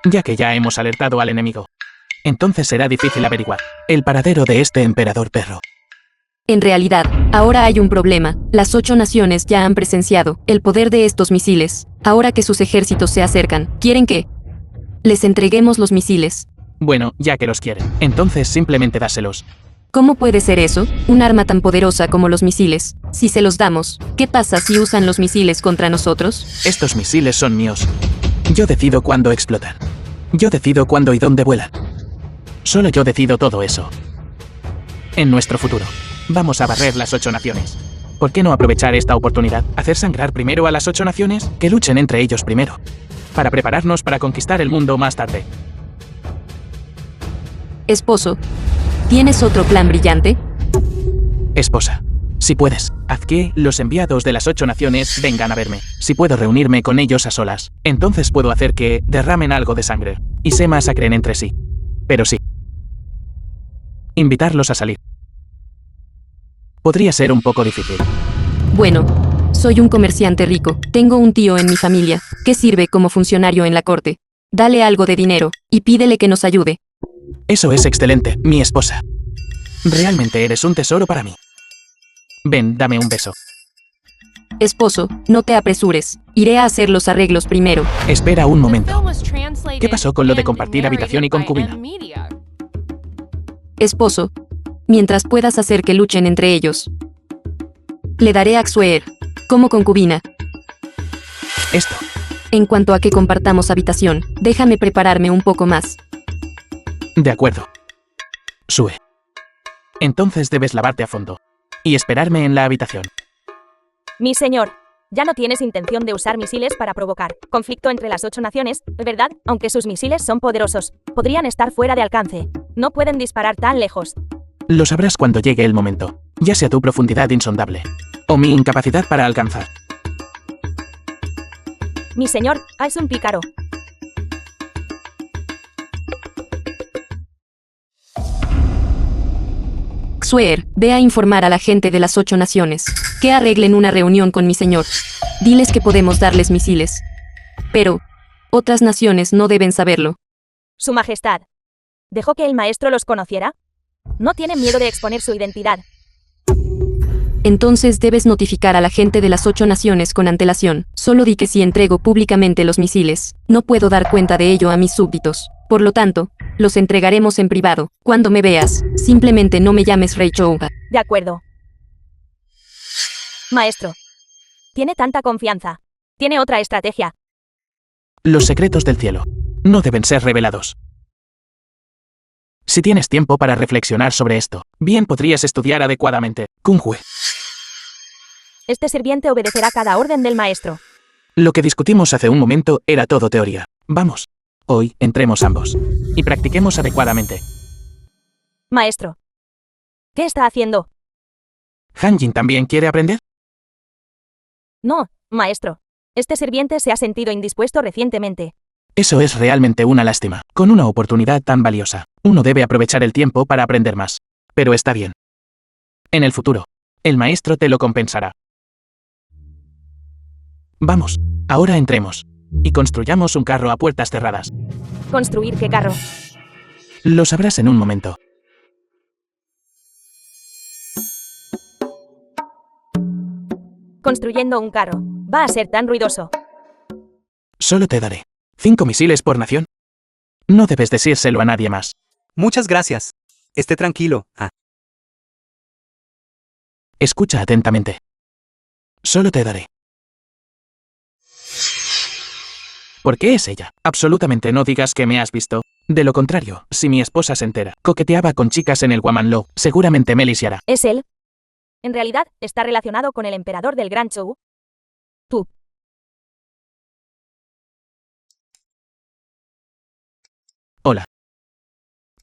Ya que ya hemos alertado al enemigo. Entonces será difícil averiguar el paradero de este emperador perro. En realidad, ahora hay un problema. Las 8 naciones ya han presenciado el poder de estos misiles. Ahora que sus ejércitos se acercan, quieren que les entreguemos los misiles. Bueno, ya que los quieren, entonces simplemente dáselos. ¿Cómo puede ser eso? Un arma tan poderosa como los misiles. Si se los damos, ¿qué pasa si usan los misiles contra nosotros? Estos misiles son míos. Yo decido cuándo explotan. Yo decido cuándo y dónde vuelan. Solo yo decido todo eso. En nuestro futuro, vamos a barrer las 8 naciones. ¿Por qué no aprovechar esta oportunidad? ¿Hacer sangrar primero a las 8 naciones? Que luchen entre ellos primero. Para prepararnos para conquistar el mundo más tarde. Esposo, ¿tienes otro plan brillante? Esposa, si puedes, haz que los enviados de las 8 naciones vengan a verme. Si puedo reunirme con ellos a solas, entonces puedo hacer que derramen algo de sangre y se masacren entre sí. Pero sí. Invitarlos a salir. Podría ser un poco difícil. Bueno, soy un comerciante rico. Tengo un tío en mi familia, que sirve como funcionario en la corte. Dale algo de dinero, y pídele que nos ayude. Eso es excelente, mi esposa. Realmente eres un tesoro para mí. Ven, dame un beso. Esposo, no te apresures. Iré a hacer los arreglos primero. Espera un The momento. film was translated ¿Qué pasó con lo de and compartir habitación y narrated by concubina? M-Media. Esposo, mientras puedas hacer que luchen entre ellos, le daré a Xuer como concubina. Esto. En cuanto a que compartamos habitación, déjame prepararme un poco más. De acuerdo. Sue. Entonces debes lavarte a fondo. Y esperarme en la habitación. Mi señor, ya no tienes intención de usar misiles para provocar conflicto entre las 8 naciones, ¿verdad? Aunque sus misiles son poderosos, podrían estar fuera de alcance. No pueden disparar tan lejos. Lo sabrás cuando llegue el momento, ya sea tu profundidad insondable o mi incapacidad para alcanzar. Mi señor, es un pícaro. Xuer, ve a informar a la gente de las 8 naciones. Que arreglen una reunión con mi señor. Diles que podemos darles misiles. Pero, otras naciones no deben saberlo. Su Majestad. ¿Dejó que el maestro los conociera? No tienen miedo de exponer su identidad. Entonces debes notificar a la gente de las 8 naciones con antelación. Solo di que si entrego públicamente los misiles, no puedo dar cuenta de ello a mis súbditos. Por lo tanto, los entregaremos en privado. Cuando me veas, simplemente no me llames Rei Chou. De acuerdo. Maestro. Tiene tanta confianza. Tiene otra estrategia. Los secretos del cielo no deben ser revelados. Si tienes tiempo para reflexionar sobre esto, bien podrías estudiar adecuadamente. Kung Hui. Este sirviente obedecerá cada orden del maestro. Lo que discutimos hace un momento era todo teoría. Vamos. Hoy, entremos ambos. Y practiquemos adecuadamente. Maestro. ¿Qué está haciendo? ¿Hanjin también quiere aprender? No, maestro. Este sirviente se ha sentido indispuesto recientemente. Eso es realmente una lástima. Con una oportunidad tan valiosa, uno debe aprovechar el tiempo para aprender más. Pero está bien. En el futuro, el maestro te lo compensará. Vamos, ahora entremos. Y construyamos un carro a puertas cerradas. ¿Construir qué carro? Lo sabrás en un momento. Construyendo un carro. Va a ser tan ruidoso. Solo te daré 5 misiles por nación. No debes decírselo a nadie más. Muchas gracias. Esté tranquilo. Escucha atentamente. Solo te daré. ¿Por qué es ella? Absolutamente no digas que me has visto. De lo contrario, si mi esposa se entera, coqueteaba con chicas en el Guamanlou, seguramente me lisiará. ¿Es él? En realidad, está relacionado con el emperador del Gran Chou. Tú. Hola.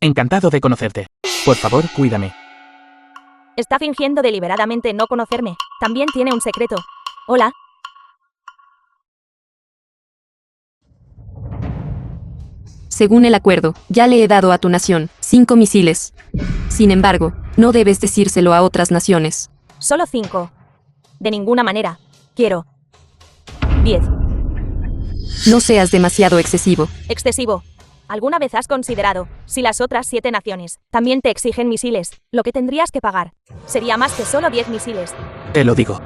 Encantado de conocerte. Por favor, cuídame. Está fingiendo deliberadamente no conocerme. También tiene un secreto. Hola. Según el acuerdo, ya le he dado a tu nación 5 misiles. Sin embargo, no debes decírselo a otras naciones. Solo 5. De ninguna manera. Quiero 10. No seas demasiado excesivo. Excesivo. ¿Alguna vez has considerado, si las otras 7 naciones también te exigen misiles, lo que tendrías que pagar? Sería más que solo 10 misiles. Te lo digo.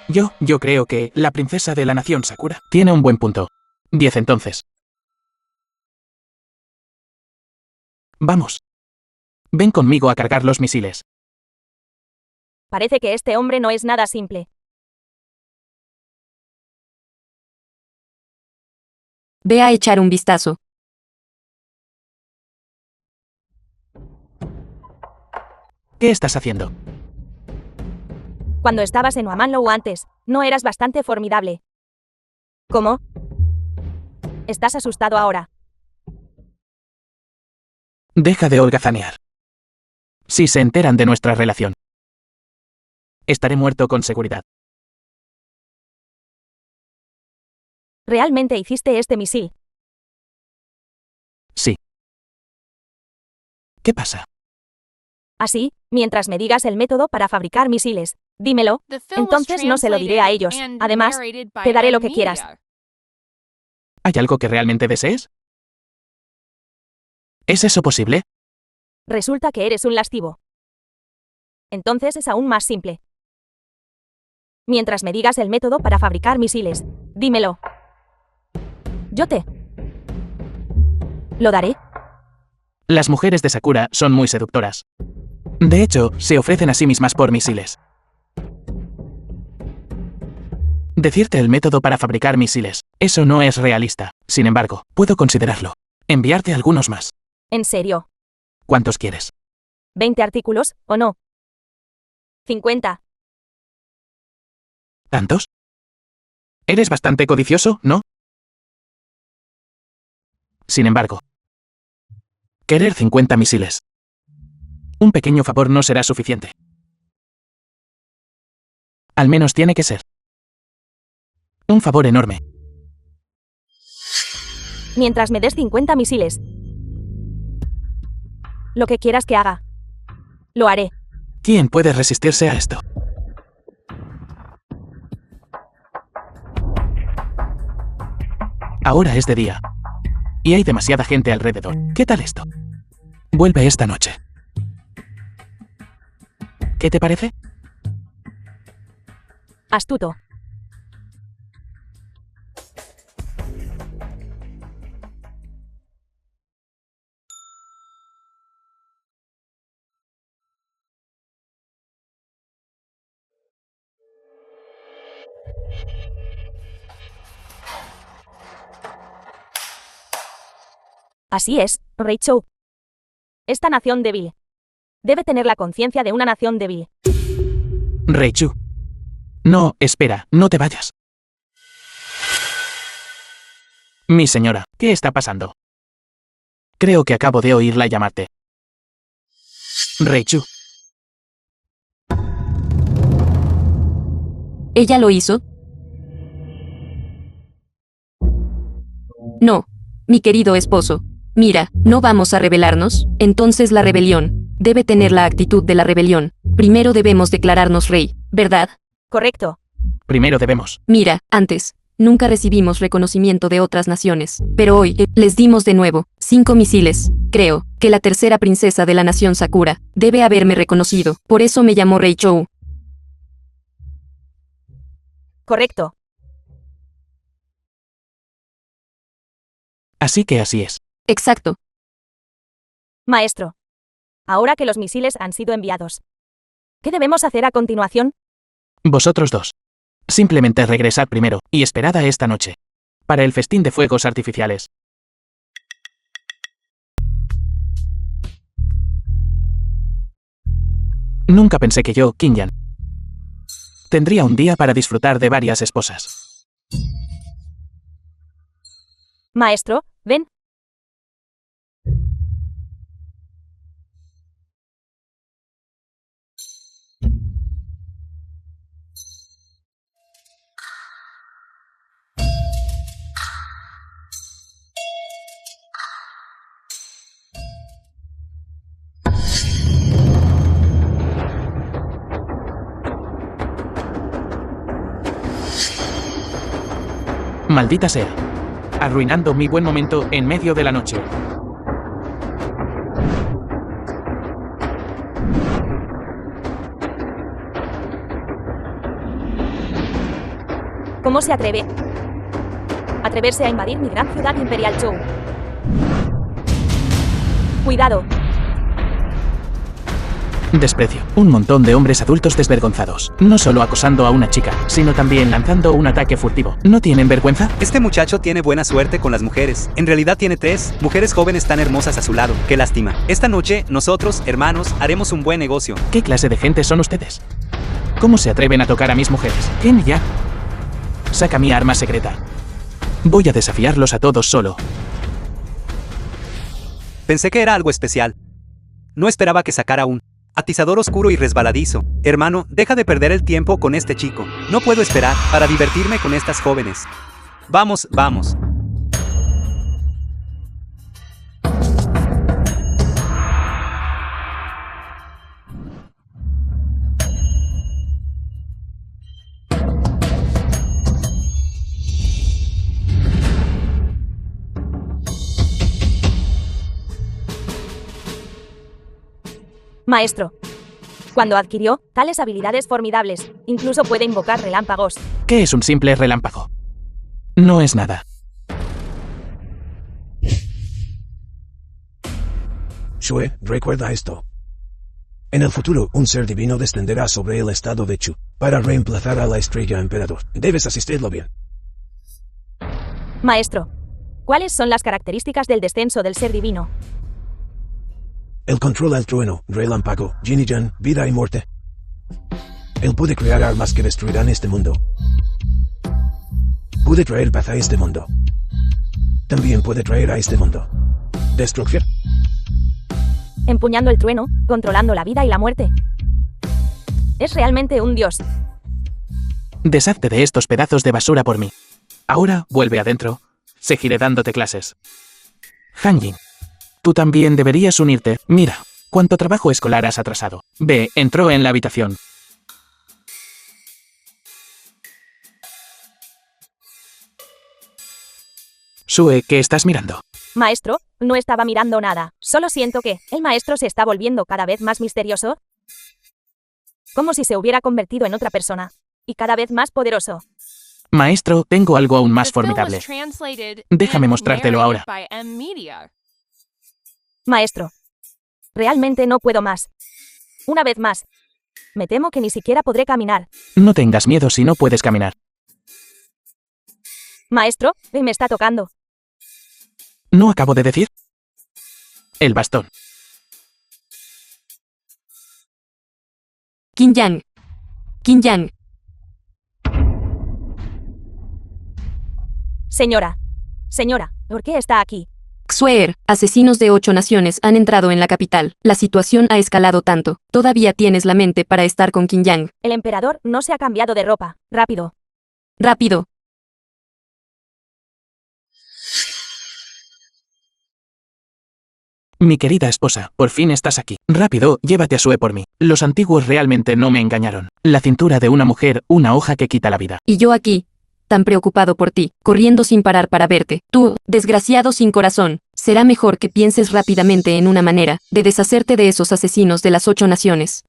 Yo creo que la princesa de la nación Sakura tiene un buen punto. 10 entonces. Vamos. Ven conmigo a cargar los misiles. Parece que este hombre no es nada simple. Ve a echar un vistazo. ¿Qué estás haciendo? Cuando estabas en Wamanlou antes, ¿no eras bastante formidable? ¿Cómo? ¿Estás asustado ahora? Deja de holgazanear. Si se enteran de nuestra relación, estaré muerto con seguridad. ¿Realmente hiciste este misil? Sí. ¿Qué pasa? Así, mientras me digas el método para fabricar misiles, dímelo. The film was Entonces no se lo diré a ellos. translated and Además, narrated by te daré lo que M quieras. Media. ¿Hay algo que realmente desees? ¿Es eso posible? Resulta que eres un lascivo. Entonces es aún más simple. Mientras me digas el método para fabricar misiles, dímelo. Yo te lo daré. Las mujeres de Sakura son muy seductoras. De hecho, se ofrecen a sí mismas por misiles. Decirte el método para fabricar misiles, eso no es realista. Sin embargo, puedo considerarlo. Enviarte algunos más. ¿En serio? ¿Cuántos quieres? ¿20 artículos, o no? 50. ¿Tantos? Eres bastante codicioso, ¿no? Sin embargo, querer 50 misiles. Un pequeño favor no será suficiente. Al menos tiene que ser un favor enorme. Mientras me des 50 misiles, Lo que quieras que haga. Lo haré. ¿Quién puede resistirse a esto? Ahora es de día. Y hay demasiada gente alrededor. ¿Qué tal esto? Vuelve esta noche. ¿Qué te parece? Astuto. Así es, Rey Chou. Esta nación débil debe tener la conciencia de una nación débil. Reichu. No, espera, no te vayas. Mi señora, ¿qué está pasando? Creo que acabo de oírla llamarte. Reichu. ¿Ella lo hizo? No, mi querido esposo. Mira, ¿no vamos a rebelarnos? Entonces la rebelión debe tener la actitud de la rebelión. Primero debemos declararnos rey, ¿verdad? Correcto. Primero debemos. Mira, antes, nunca recibimos reconocimiento de otras naciones, pero hoy, les dimos de nuevo 5 misiles. Creo que la tercera princesa de la nación Sakura debe haberme reconocido, por eso me llamó Rey Chou. Correcto. Así que así es. Exacto. Maestro. Ahora que los misiles han sido enviados, ¿qué debemos hacer a continuación? Vosotros dos. Simplemente regresad primero, y esperad a esta noche. Para el festín de fuegos artificiales. Nunca pensé que yo, Qin Yan, tendría un día para disfrutar de varias esposas. Maestro, ven. Maldita sea. Arruinando mi buen momento en medio de la noche. ¿Cómo se atreve? Atreverse a invadir mi gran ciudad imperial Chou. Cuidado. Desprecio. Un montón de hombres adultos desvergonzados. No solo acosando a una chica, sino también lanzando un ataque furtivo. ¿No tienen vergüenza? Este muchacho tiene buena suerte con las mujeres. En realidad tiene 3 mujeres jóvenes tan hermosas a su lado. Qué lástima. Esta noche, nosotros, hermanos, haremos un buen negocio. ¿Qué clase de gente son ustedes? ¿Cómo se atreven a tocar a mis mujeres? ¿Quién ya? Saca mi arma secreta. Voy a desafiarlos a todos solo. Pensé que era algo especial. No esperaba que sacara un atizador oscuro y resbaladizo. Hermano, deja de perder el tiempo con este chico. No puedo esperar para divertirme con estas jóvenes. Vamos, vamos. Maestro. Cuando adquirió tales habilidades formidables, incluso puede invocar relámpagos. ¿Qué es un simple relámpago? No es nada. Shue, recuerda esto. En el futuro, un ser divino descenderá sobre el estado de Chu, para reemplazar a la estrella emperador. Debes asistirlo bien. Maestro. ¿Cuáles son las características del descenso del ser divino? Él controla el trueno, relámpago, Jinny-Jan, vida y muerte. Él puede crear armas que destruirán este mundo. Puede traer paz a este mundo. También puede traer a este mundo destrucción. Empuñando el trueno, controlando la vida y la muerte. Es realmente un dios. Deshazte de estos pedazos de basura por mí. Ahora, vuelve adentro. Seguiré dándote clases. Hanjin. Tú también deberías unirte. Mira. ¿Cuánto trabajo escolar has atrasado? Ve, entró en la habitación. Sue, ¿qué estás mirando? Maestro, no estaba mirando nada. Solo siento que el maestro se está volviendo cada vez más misterioso. Como si se hubiera convertido en otra persona. Y cada vez más poderoso. Maestro, tengo algo aún más The film was formidable. translated Déjame and mostrártelo ahora. narrated by M-Media. Maestro. Realmente no puedo más. Una vez más. Me temo que ni siquiera podré caminar. No tengas miedo si no puedes caminar. Maestro, me está tocando. ¿No acabo de decir? El bastón. Qin Yang. Qin Yang. Señora. Señora, ¿por qué está aquí? Xueer, asesinos de 8 naciones han entrado en la capital. La situación ha escalado tanto. Todavía tienes la mente para estar con Qin Yang. El emperador no se ha cambiado de ropa. Rápido. Rápido. Mi querida esposa, por fin estás aquí. Rápido, llévate a Sue por mí. Los antiguos realmente no me engañaron. La cintura de una mujer, una hoja que quita la vida. Y yo aquí, tan preocupado por ti, corriendo sin parar para verte. Tú, desgraciado sin corazón, será mejor que pienses rápidamente en una manera de deshacerte de esos asesinos de las 8 naciones.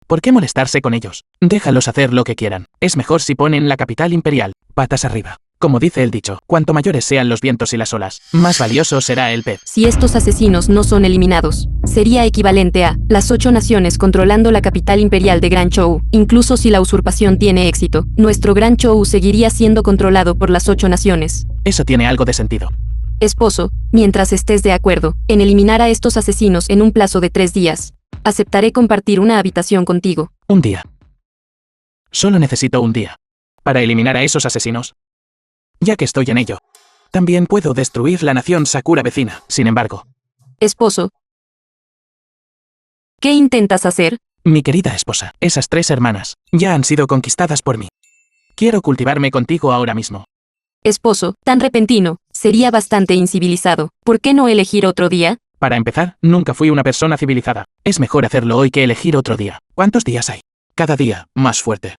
¿Por qué molestarse con ellos? Déjalos hacer lo que quieran. Es mejor si ponen la capital imperial, patas arriba. Como dice el dicho, cuanto mayores sean los vientos y las olas, más valioso será el pez. Si estos asesinos no son eliminados, sería equivalente a las 8 naciones controlando la capital imperial de Gran Chou. Incluso si la usurpación tiene éxito, nuestro Gran Chou seguiría siendo controlado por las 8 naciones. Eso tiene algo de sentido. Esposo, mientras estés de acuerdo en eliminar a estos asesinos en un plazo de 3 días, aceptaré compartir una habitación contigo. Un día. Solo necesito un día. Para eliminar a esos asesinos. Ya que estoy en ello. También puedo destruir la nación Sakura vecina, sin embargo. Esposo. ¿Qué intentas hacer? Mi querida esposa, esas 3 hermanas, ya han sido conquistadas por mí. Quiero cultivarme contigo ahora mismo. Esposo, tan repentino, sería bastante incivilizado. ¿Por qué no elegir otro día? Para empezar, nunca fui una persona civilizada. Es mejor hacerlo hoy que elegir otro día. ¿Cuántos días hay? Cada día, más fuerte.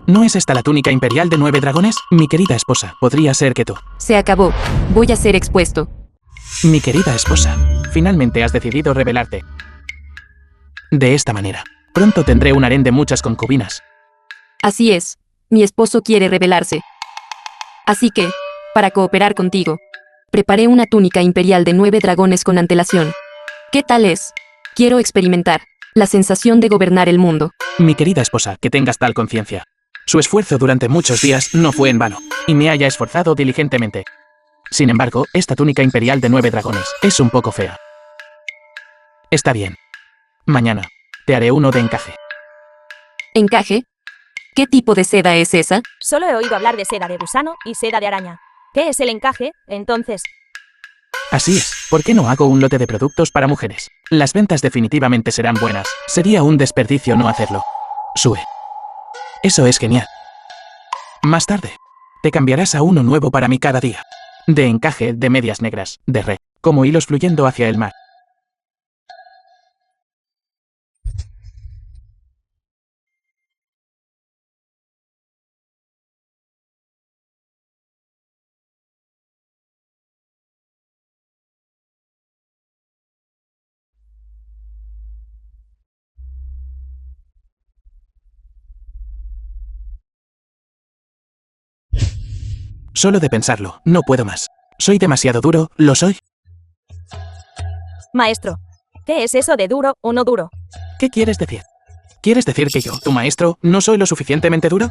¿No es esta la túnica imperial de 9 dragones? Mi querida esposa, podría ser que tú. Se acabó. Voy a ser expuesto. Mi querida esposa, finalmente has decidido rebelarte. De esta manera, pronto tendré un harén de muchas concubinas. Así es. Mi esposo quiere rebelarse. Así que, para cooperar contigo, preparé una túnica imperial de 9 dragones con antelación. ¿Qué tal es? Quiero experimentar la sensación de gobernar el mundo. Mi querida esposa, que tengas tal conciencia. Su esfuerzo durante muchos días no fue en vano, y me haya esforzado diligentemente. Sin embargo, esta túnica imperial de 9 dragones es un poco fea. Está bien. Mañana, te haré uno de encaje. ¿Encaje? ¿Qué tipo de seda es esa? Solo he oído hablar de seda de gusano y seda de araña. ¿Qué es el encaje, entonces? Así es, ¿por qué no hago un lote de productos para mujeres? Las ventas definitivamente serán buenas. Sería un desperdicio no hacerlo. Sue. Eso es genial. Más tarde, te cambiarás a uno nuevo para mí cada día. De encaje, de medias negras, de re, como hilos fluyendo hacia el mar. Solo de pensarlo, no puedo más. Soy demasiado duro, ¿lo soy? Maestro. ¿Qué es eso de duro o no duro? ¿Qué quieres decir? ¿Quieres decir que yo, tu maestro, no soy lo suficientemente duro?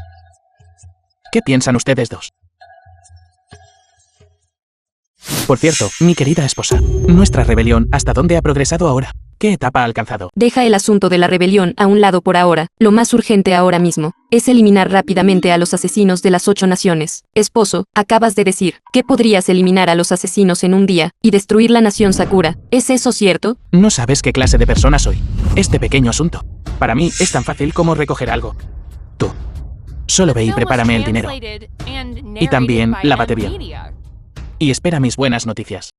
¿Qué piensan ustedes dos? Por cierto, mi querida esposa, nuestra rebelión, ¿hasta dónde ha progresado ahora? ¿Qué etapa ha alcanzado? Deja el asunto de la rebelión a un lado por ahora. Lo más urgente ahora mismo es eliminar rápidamente a los asesinos de las 8 naciones. Esposo, acabas de decir que podrías eliminar a los asesinos en un día y destruir la nación Sakura. ¿Es eso cierto? No sabes qué clase de persona soy. Este pequeño asunto, para mí, es tan fácil como recoger algo. Tú. Solo ve y prepárame el dinero. Y también, lávate bien. Y espera mis buenas noticias.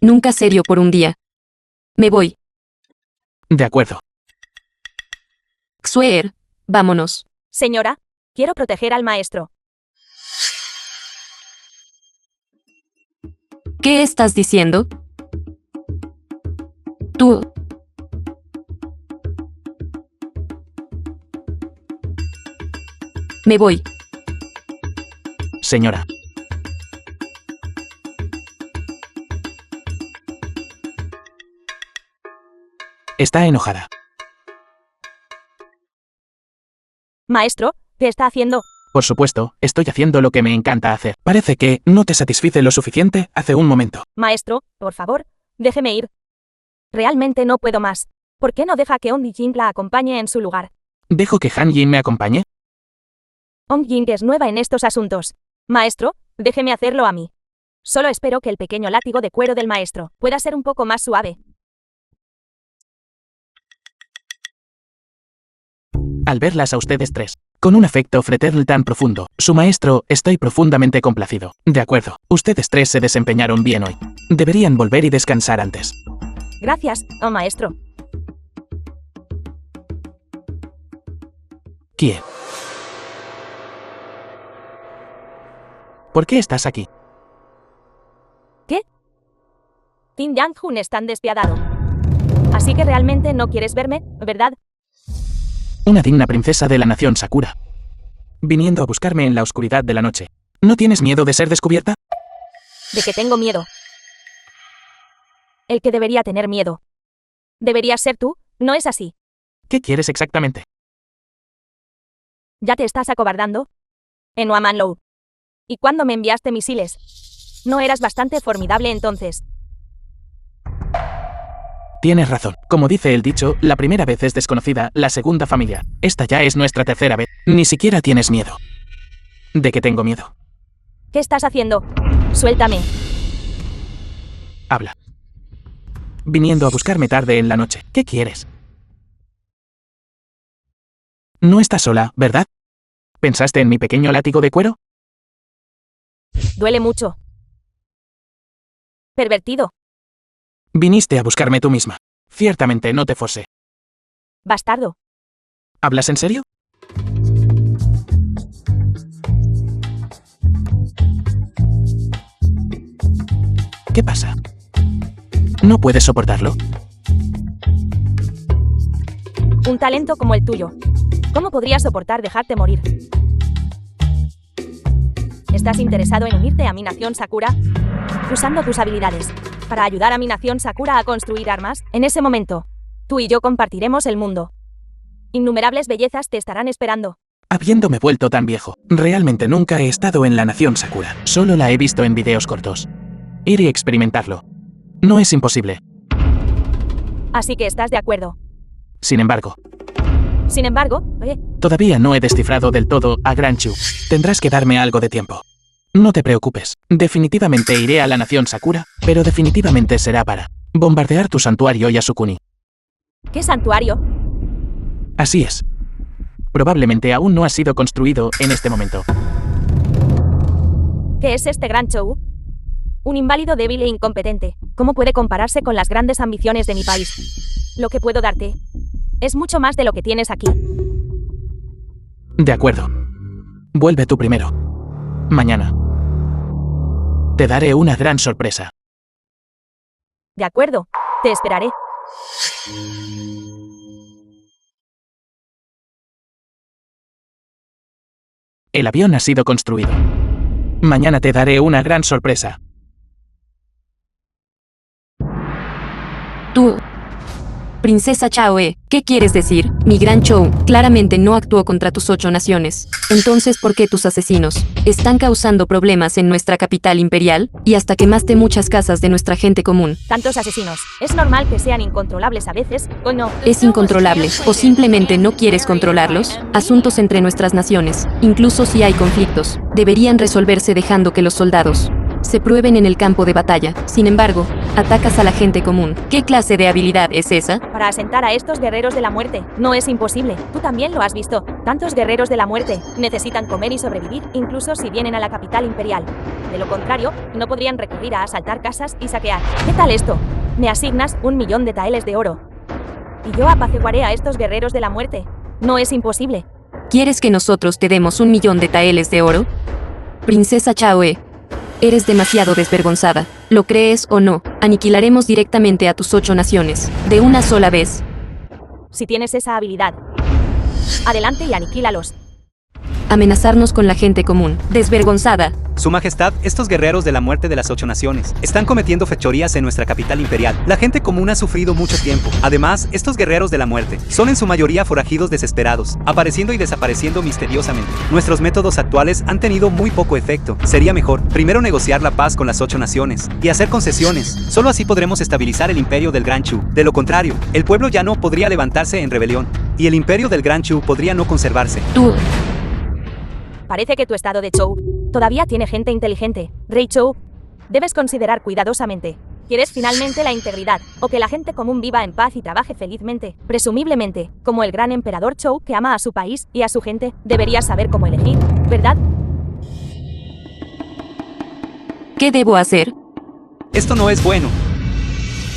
Nunca serio por un día. Me voy. De acuerdo. Xueer, vámonos. Señora, quiero proteger al maestro. ¿Qué estás diciendo? Tú. Me voy. Señora. Está enojada. Maestro, ¿qué está haciendo? Por supuesto, estoy haciendo lo que me encanta hacer. Parece que no te satisfice lo suficiente hace un momento. Maestro, por favor, déjeme ir. Realmente no puedo más. ¿Por qué no deja que Ong Jing la acompañe en su lugar? ¿Dejo que Han Jin me acompañe? Ong Jing es nueva en estos asuntos. Maestro, déjeme hacerlo a mí. Solo espero que el pequeño látigo de cuero del maestro pueda ser un poco más suave. Al verlas a ustedes tres, con un afecto fraternal tan profundo, su maestro, estoy profundamente complacido. De acuerdo, ustedes tres se desempeñaron bien hoy. Deberían volver y descansar antes. Gracias, oh maestro. ¿Quién? ¿Por qué estás aquí? ¿Qué? Tin Yang-hun es tan despiadado. Así que realmente no quieres verme, ¿verdad? Una digna princesa de la nación Sakura. Viniendo a buscarme en la oscuridad de la noche. ¿No tienes miedo de ser descubierta? De que tengo miedo. El que debería tener miedo. Deberías ser tú, ¿no es así? ¿Qué quieres exactamente? ¿Ya te estás acobardando? En Wamanlow. ¿Y cuándo me enviaste misiles? ¿No eras bastante formidable entonces? Tienes razón. Como dice el dicho, la primera vez es desconocida, la segunda familiar. Esta ya es nuestra tercera vez. Ni siquiera tienes miedo. ¿De qué tengo miedo? ¿Qué estás haciendo? Suéltame. Habla. Viniendo a buscarme tarde en la noche. ¿Qué quieres? No estás sola, ¿verdad? ¿Pensaste en mi pequeño látigo de cuero? Duele mucho. Pervertido. Viniste a buscarme tú misma. Ciertamente no te forcé. Bastardo. ¿Hablas en serio? ¿Qué pasa? ¿No puedes soportarlo? Un talento como el tuyo. ¿Cómo podría soportar dejarte morir? ¿Estás interesado en unirte a mi nación Sakura? Usando tus habilidades para ayudar a mi nación Sakura a construir armas, en ese momento, tú y yo compartiremos el mundo. Innumerables bellezas te estarán esperando. Habiéndome vuelto tan viejo, realmente nunca he estado en la nación Sakura. Solo la he visto en videos cortos. Ir y experimentarlo. No es imposible. Así que estás de acuerdo. Sin embargo, todavía no he descifrado del todo a Gran Chu. Tendrás que darme algo de tiempo. No te preocupes. Definitivamente iré a la nación Sakura, pero definitivamente será para bombardear tu santuario Yasukuni. ¿Qué santuario? Así es. Probablemente aún no ha sido construido en este momento. ¿Qué es este Gran Chou? Un inválido débil e incompetente. ¿Cómo puede compararse con las grandes ambiciones de mi país? Lo que puedo darte es mucho más de lo que tienes aquí. De acuerdo. Vuelve tú primero. Mañana. Te daré una gran sorpresa. De acuerdo. Te esperaré. El avión ha sido construido. Mañana te daré una gran sorpresa. Tú. Princesa Chaoe, ¿qué quieres decir? Mi gran Chou claramente no actuó contra tus 8 naciones. Entonces, ¿por qué tus asesinos están causando problemas en nuestra capital imperial? Y hasta quemaste muchas casas de nuestra gente común. Tantos asesinos. Es normal que sean incontrolables a veces, ¿o no? ¿Es incontrolable o simplemente no quieres controlarlos? Asuntos entre nuestras naciones, incluso si hay conflictos, deberían resolverse dejando que los soldados se prueben en el campo de batalla. Sin embargo, atacas a la gente común. ¿Qué clase de habilidad es esa? Para asentar a estos guerreros de la muerte. No es imposible. Tú también lo has visto. Tantos guerreros de la muerte necesitan comer y sobrevivir, incluso si vienen a la capital imperial. De lo contrario, no podrían recurrir a asaltar casas y saquear. ¿Qué tal esto? Me asignas 1.000.000 de taeles de oro. Y yo apaciguaré a estos guerreros de la muerte. No es imposible. ¿Quieres que nosotros te demos 1.000.000 de taeles de oro? Princesa Chaoe, eres demasiado desvergonzada. ¿Lo crees o no? Aniquilaremos directamente a tus 8 naciones, de una sola vez. Si tienes esa habilidad, adelante y aniquílalos. Amenazarnos con la gente común. Desvergonzada. Su Majestad, estos guerreros de la muerte de las 8 naciones están cometiendo fechorías en nuestra capital imperial. La gente común ha sufrido mucho tiempo. Además, estos guerreros de la muerte son en su mayoría forajidos desesperados, apareciendo y desapareciendo misteriosamente. Nuestros métodos actuales han tenido muy poco efecto. Sería mejor, primero negociar la paz con las 8 naciones y hacer concesiones. Solo así podremos estabilizar el imperio del Gran Chu. De lo contrario, el pueblo ya no podría levantarse en rebelión, y el imperio del Gran Chu podría no conservarse. Tú. Parece que tu estado de Chou todavía tiene gente inteligente. Rey Chou, debes considerar cuidadosamente. ¿Quieres finalmente la integridad, o que la gente común viva en paz y trabaje felizmente? Presumiblemente, como el gran emperador Chou que ama a su país y a su gente, deberías saber cómo elegir, ¿verdad? ¿Qué debo hacer? Esto no es bueno.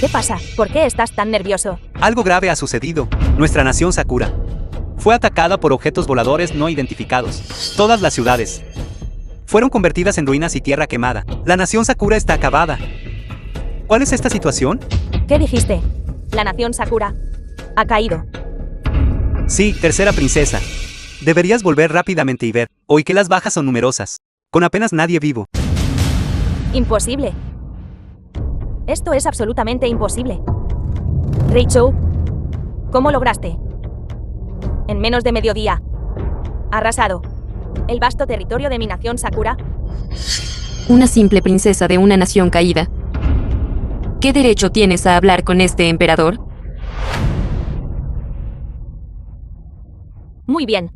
¿Qué pasa? ¿Por qué estás tan nervioso? Algo grave ha sucedido. Nuestra nación Sakura fue atacada por objetos voladores no identificados. Todas las ciudades fueron convertidas en ruinas y tierra quemada. La nación Sakura está acabada. ¿Cuál es esta situación? ¿Qué dijiste? La nación Sakura ha caído. Sí, tercera princesa. Deberías volver rápidamente y ver. Hoy que las bajas son numerosas, con apenas nadie vivo. Imposible. Esto es absolutamente imposible. Rey Chou, ¿cómo lograste? En menos de mediodía. Arrasado el vasto territorio de mi nación Sakura. Una simple princesa de una nación caída. ¿Qué derecho tienes a hablar con este emperador? Muy bien.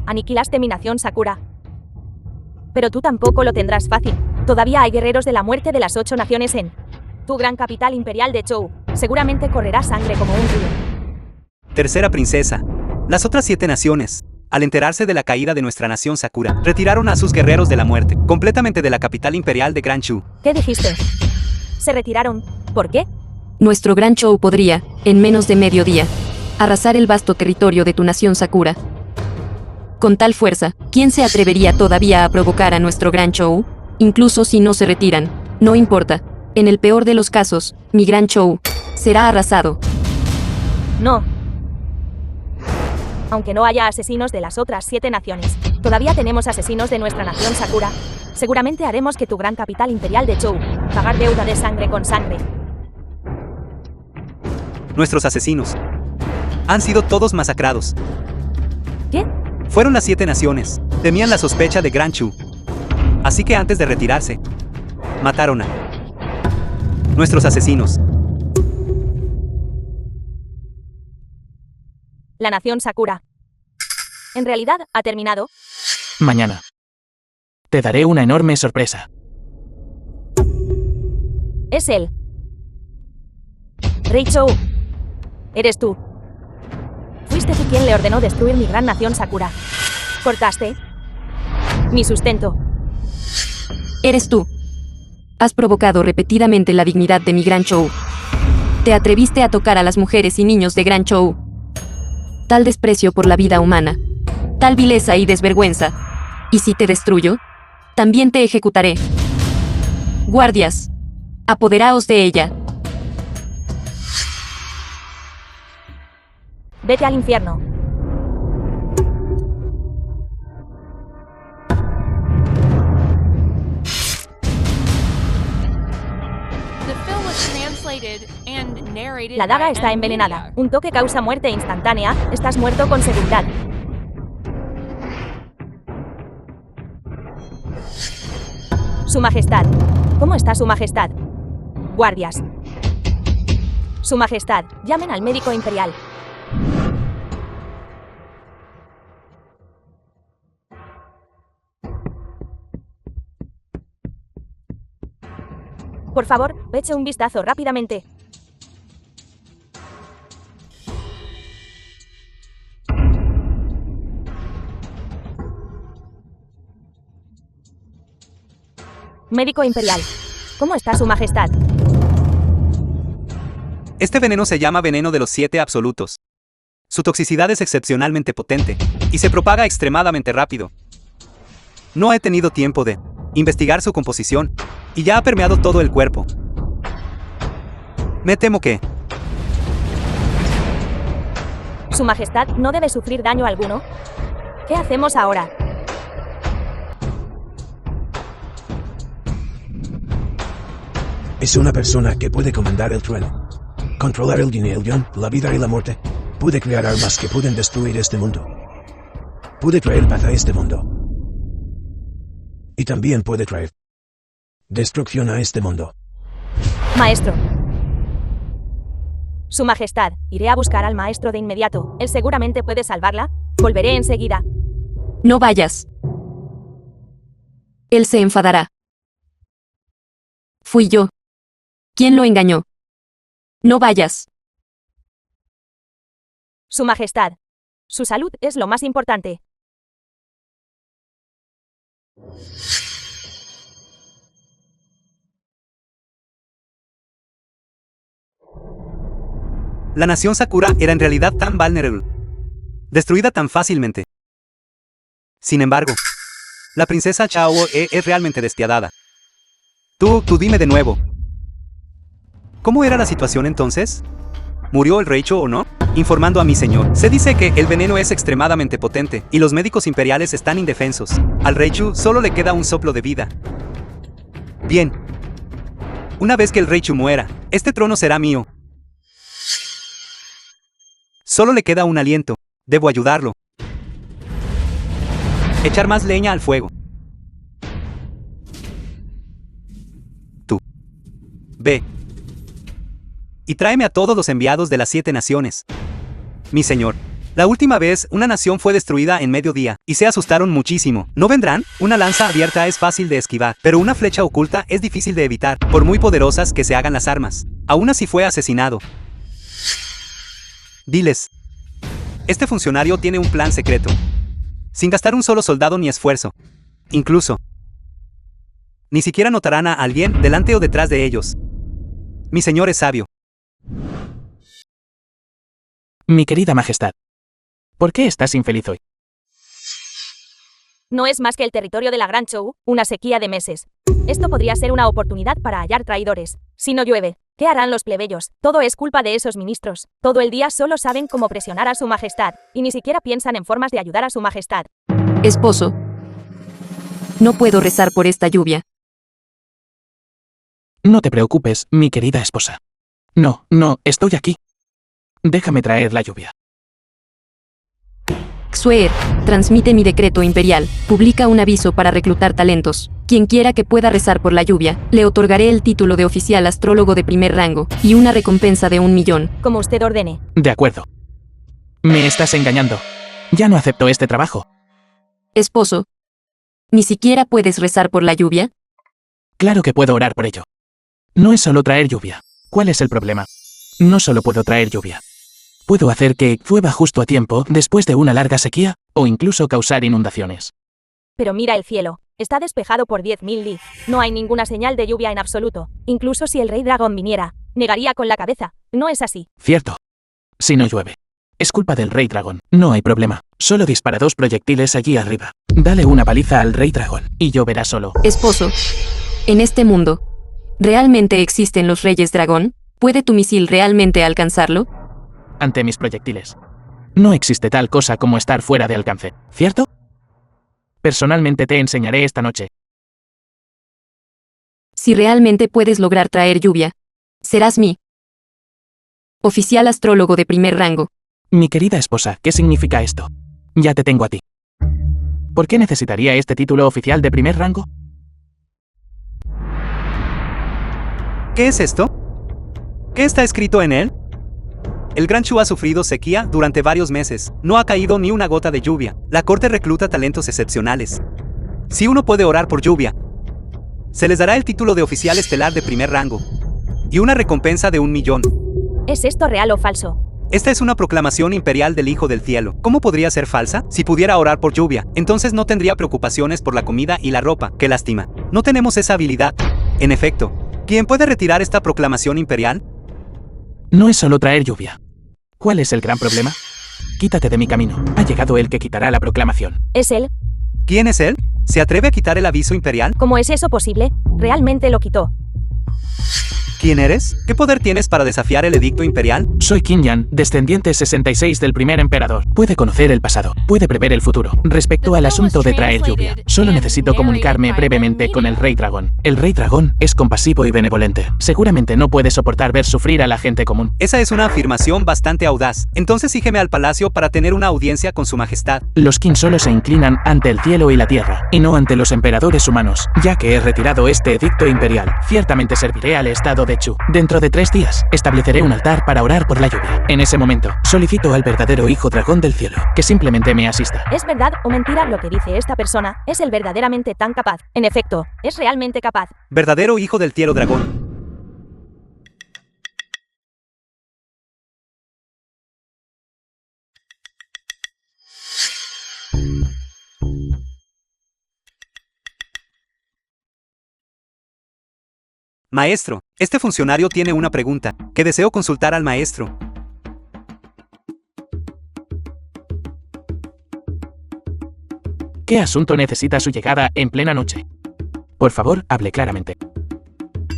Aniquilaste mi nación Sakura. Pero tú tampoco lo tendrás fácil. Todavía hay guerreros de la muerte de las 8 naciones en tu gran capital imperial de Chou. Seguramente correrá sangre como un río. Tercera princesa. Las otras 7 naciones, al enterarse de la caída de nuestra nación Sakura, retiraron a sus guerreros de la muerte, completamente de la capital imperial de Gran Chu. ¿Qué dijiste? Se retiraron. ¿Por qué? Nuestro Gran Chou podría, en menos de mediodía, arrasar el vasto territorio de tu nación Sakura. Con tal fuerza, ¿quién se atrevería todavía a provocar a nuestro Gran Chou? Incluso si no se retiran, no importa. En el peor de los casos, mi Gran Chou será arrasado. No. Aunque no haya asesinos de las otras 7 naciones, todavía tenemos asesinos de nuestra nación Sakura. Seguramente haremos que tu gran capital imperial de Chou pagar deuda de sangre con sangre. Nuestros asesinos han sido todos masacrados. ¿Qué? Fueron las 7 naciones. Temían la sospecha de Gran Chu. Así que antes de retirarse, mataron a nuestros asesinos. La nación Sakura. ¿En realidad ha terminado? Mañana. Te daré una enorme sorpresa. Es él. Rey Chou. Eres tú. Fuiste tú quien le ordenó destruir mi gran nación Sakura. Cortaste mi sustento. Eres tú. Has provocado repetidamente la dignidad de mi Gran Chou. Te atreviste a tocar a las mujeres y niños de Gran Chou. Tal desprecio por la vida humana. Tal vileza y desvergüenza. Y si te destruyo, también te ejecutaré. Guardias, apoderaos de ella. Vete al infierno. The film was translated and narrated La daga by está M. envenenada. Media. Un toque causa muerte instantánea. Estás muerto con seguridad. Su Majestad. ¿Cómo está Su Majestad? Guardias. Su Majestad, llamen al médico imperial. Por favor, eche un vistazo rápidamente. Médico imperial. ¿Cómo está su majestad? Este veneno se llama veneno de los 7 absolutos. Su toxicidad es excepcionalmente potente y se propaga extremadamente rápido. No he tenido tiempo de investigar su composición y ya ha permeado todo el cuerpo. Me temo que Su majestad no debe sufrir daño alguno. ¿Qué hacemos ahora? Es una persona que puede comandar el trueno, controlar el yin y el yang, la vida y la muerte. Puede crear armas que pueden destruir este mundo. Puede traer paz a este mundo. Y también puede traer destrucción a este mundo. Maestro. Su majestad, iré a buscar al maestro de inmediato. Él seguramente puede salvarla. Volveré enseguida. No vayas. Él se enfadará. Fui yo. ¿Quién lo engañó? No vayas. Su majestad. Su salud es lo más importante. la nación Sakura era en realidad tan vulnerable, destruida tan fácilmente. Sin embargo, la princesa Chao es realmente despiadada. Tú dime de nuevo. ¿Cómo era la situación entonces? ¿Murió el rey Cho o no? Informando a mi señor, se dice que el veneno es extremadamente potente y los médicos imperiales están indefensos. Al rey Chu solo le queda un soplo de vida. Bien. Una vez que el rey Chu muera, este trono será mío. Solo le queda un aliento. Debo ayudarlo. Echar más leña al fuego. Tú. Ve. Y tráeme a todos los enviados de las 7 naciones. Mi señor, la última vez una nación fue destruida en mediodía, y se asustaron muchísimo. ¿No vendrán? Una lanza abierta es fácil de esquivar, pero una flecha oculta es difícil de evitar, por muy poderosas que se hagan las armas. Aún así fue asesinado. Diles. Este funcionario tiene un plan secreto. Sin gastar un solo soldado ni esfuerzo. Incluso. Ni siquiera notarán a alguien delante o detrás de ellos. Mi señor es sabio. Mi querida majestad. ¿Por qué estás infeliz hoy? No es más que el territorio de la Gran Chou, una sequía de meses. Esto podría ser una oportunidad para hallar traidores. Si no llueve, ¿qué harán los plebeyos? Todo es culpa de esos ministros. Todo el día solo saben cómo presionar a su majestad, y ni siquiera piensan en formas de ayudar a su majestad. Esposo. No puedo rezar por esta lluvia. No te preocupes, mi querida esposa. No, estoy aquí. Déjame traer la lluvia. Xuer, transmite mi decreto imperial. Publica un aviso para reclutar talentos. Quien quiera que pueda rezar por la lluvia, le otorgaré el título de oficial astrólogo de primer rango, y una recompensa de 1 millón. Como usted ordene. De acuerdo. Me estás engañando. Ya no acepto este trabajo. Esposo. ¿Ni siquiera puedes rezar por la lluvia? Claro que puedo orar por ello. No es solo traer lluvia. ¿Cuál es el problema? No solo puedo traer lluvia. Puedo hacer que llueva justo a tiempo después de una larga sequía, o incluso causar inundaciones. Pero mira el cielo. Está despejado por 10.000 li. No hay ninguna señal de lluvia en absoluto. Incluso si el rey dragón viniera, negaría con la cabeza. No es así. Cierto. Si no llueve. Es culpa del rey dragón. No hay problema. Solo dispara 2 proyectiles allí arriba. Dale una paliza al rey dragón, y lloverá solo. Esposo. En este mundo, ¿realmente existen los reyes dragón? ¿Puede tu misil realmente alcanzarlo? Ante mis proyectiles. No existe tal cosa como estar fuera de alcance, ¿cierto? Personalmente te enseñaré esta noche. Si realmente puedes lograr traer lluvia, serás mi oficial astrólogo de primer rango. Mi querida esposa, ¿qué significa esto? Ya te tengo a ti. ¿Por qué necesitaría este título oficial de primer rango? ¿Qué es esto? ¿Qué está escrito en él? El Gran Chu ha sufrido sequía durante varios meses. No ha caído ni una gota de lluvia. La corte recluta talentos excepcionales. Si uno puede orar por lluvia, Se les dará el título de oficial estelar de primer rango y una recompensa de 1 millón. ¿Es esto real o falso? Esta es una proclamación imperial del Hijo del Cielo. ¿Cómo podría ser falsa? Si pudiera orar por lluvia, entonces no tendría preocupaciones por la comida y la ropa. ¡Qué lástima! No tenemos esa habilidad. En efecto, ¿quién puede retirar esta proclamación imperial? No es solo traer lluvia. ¿Cuál es el gran problema? Quítate de mi camino. Ha llegado el que quitará la proclamación. ¿Es él? ¿Quién es él? ¿Se atreve a quitar el aviso imperial? ¿Cómo es eso posible? Realmente lo quitó. ¿Quién eres? ¿Qué poder tienes para desafiar el edicto imperial? Soy Qin Yan, descendiente 66 del primer emperador. Puede conocer el pasado, puede prever el futuro. Respecto al asunto de traer lluvia, solo necesito comunicarme brevemente con el Rey Dragón. El Rey Dragón es compasivo y benevolente. Seguramente no puede soportar ver sufrir a la gente común. Esa es una afirmación bastante audaz. Entonces sígueme al palacio para tener una audiencia con su majestad. Los Qin solo se inclinan ante el cielo y la tierra, y no ante los emperadores humanos. Ya que he retirado este edicto imperial, ciertamente serviré al estado de Chu. Dentro de 3 días, estableceré un altar para orar por la lluvia. En ese momento, solicito al verdadero Hijo Dragón del Cielo, que simplemente me asista. ¿Es verdad o mentira lo que dice esta persona? ¿Es él verdaderamente tan capaz? En efecto, es realmente capaz. Verdadero Hijo del Cielo Dragón. Maestro, este funcionario tiene una pregunta, que deseo consultar al maestro. ¿Qué asunto necesita su llegada en plena noche? Por favor, hable claramente.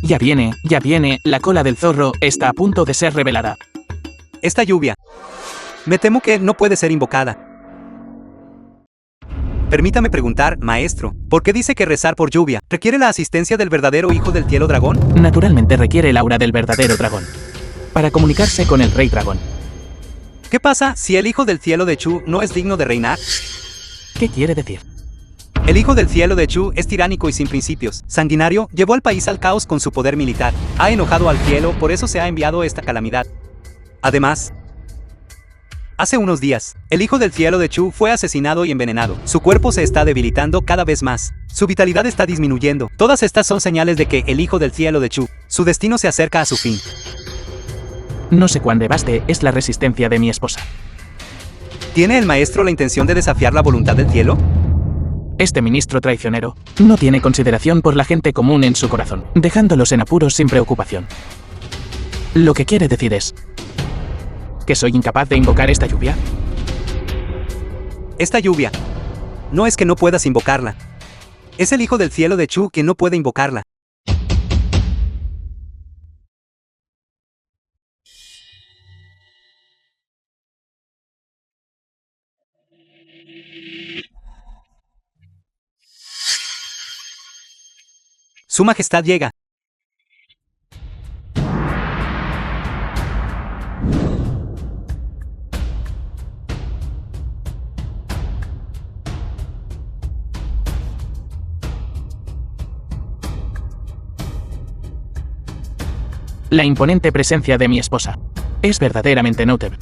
Ya viene, la cola del zorro está a punto de ser revelada. Esta lluvia. Me temo que no puede ser invocada. Permítame preguntar, maestro, ¿por qué dice que rezar por lluvia requiere la asistencia del verdadero Hijo del Cielo Dragón? Naturalmente requiere el aura del verdadero dragón, para comunicarse con el Rey Dragón. ¿Qué pasa si el Hijo del Cielo de Chu no es digno de reinar? ¿Qué quiere decir? El Hijo del Cielo de Chu es tiránico y sin principios. Sanguinario, llevó al país al caos con su poder militar. Ha enojado al cielo, por eso se ha enviado esta calamidad. Además, hace unos días, el Hijo del Cielo de Chu fue asesinado y envenenado. Su cuerpo se está debilitando cada vez más. Su vitalidad está disminuyendo. Todas estas son señales de que el Hijo del Cielo de Chu, su destino se acerca a su fin. No sé cuán vaste es la resistencia de mi esposa. ¿Tiene el maestro la intención de desafiar la voluntad del cielo? Este ministro traicionero no tiene consideración por la gente común en su corazón, dejándolos en apuros sin preocupación. Lo que quiere decir es ¿que soy incapaz de invocar esta lluvia? Esta lluvia. No es que no puedas invocarla. Es el Hijo del Cielo de Chu quien no puede invocarla. Su Majestad llega. La imponente presencia de mi esposa es verdaderamente notable.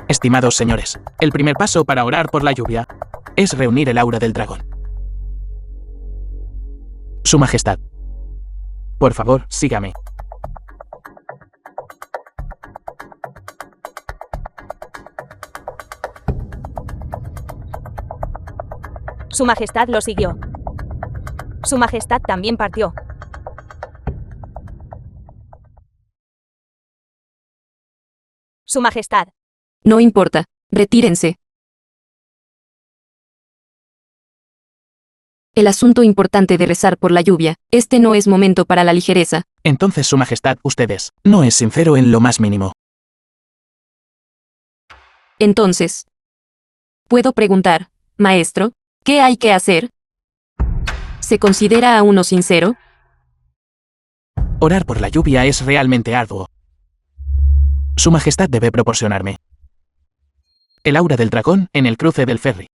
Estimados señores, el primer paso para orar por la lluvia es reunir el aura del dragón. Su Majestad. Por favor, sígame. Su Majestad lo siguió. Su Majestad también partió. Su Majestad. No importa. Retírense. El asunto importante de rezar por la lluvia, este no es momento para la ligereza. Entonces, Su Majestad, ustedes, no es sincero en lo más mínimo. Entonces, ¿puedo preguntar, maestro, qué hay que hacer? ¿Se considera a uno sincero? Orar por la lluvia es realmente arduo. Su Majestad debe proporcionarme el aura del dragón en el cruce del ferry.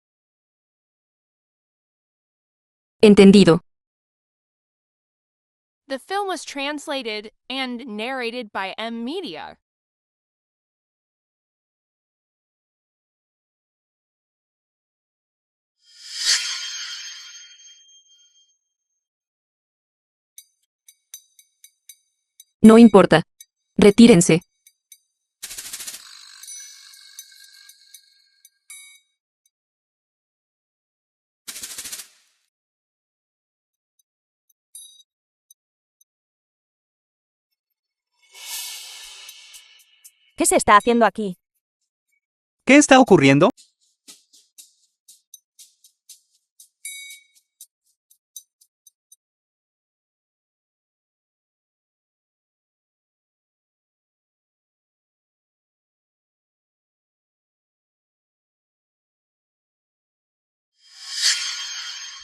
Entendido. The film was translated and narrated by M Media. No importa. Retírense. ¿Qué se está haciendo aquí? ¿Qué está ocurriendo?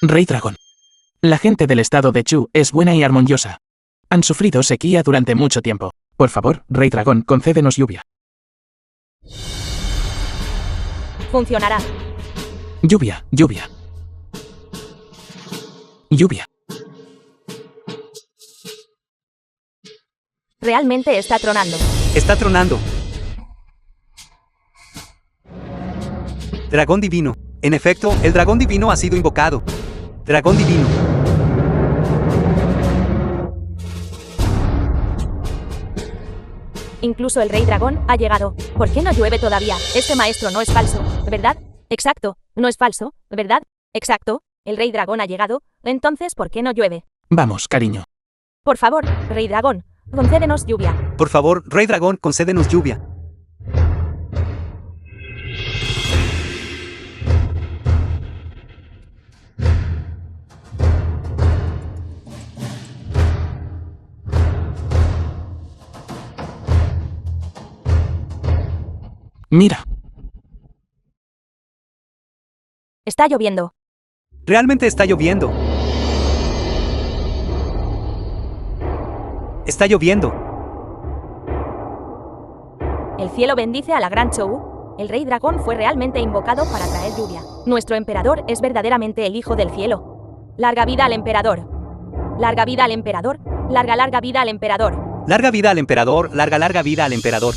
Rey Dragón. La gente del estado de Chu es buena y armoniosa. Han sufrido sequía durante mucho tiempo. Por favor, Rey Dragón, concédenos lluvia. Funcionará. Lluvia, lluvia. Lluvia. Realmente está tronando. Está tronando. Dragón divino. En efecto, el dragón divino ha sido invocado. Dragón divino. Incluso el rey dragón ha llegado. ¿Por qué no llueve todavía? Este maestro no es falso, ¿verdad? Exacto, no es falso, ¿verdad? Exacto, el rey dragón ha llegado. Entonces, ¿por qué no llueve? Vamos, cariño. Por favor, rey dragón, concédenos lluvia. Por favor, Rey Dragón, concédenos lluvia. Mira. Está lloviendo. Realmente está lloviendo. Está lloviendo. El cielo bendice a la gran Chou. El rey dragón fue realmente invocado para traer lluvia. Nuestro emperador es verdaderamente el hijo del cielo. Larga vida al emperador. Larga vida al emperador. Larga vida al emperador. Larga vida al emperador, larga vida al emperador.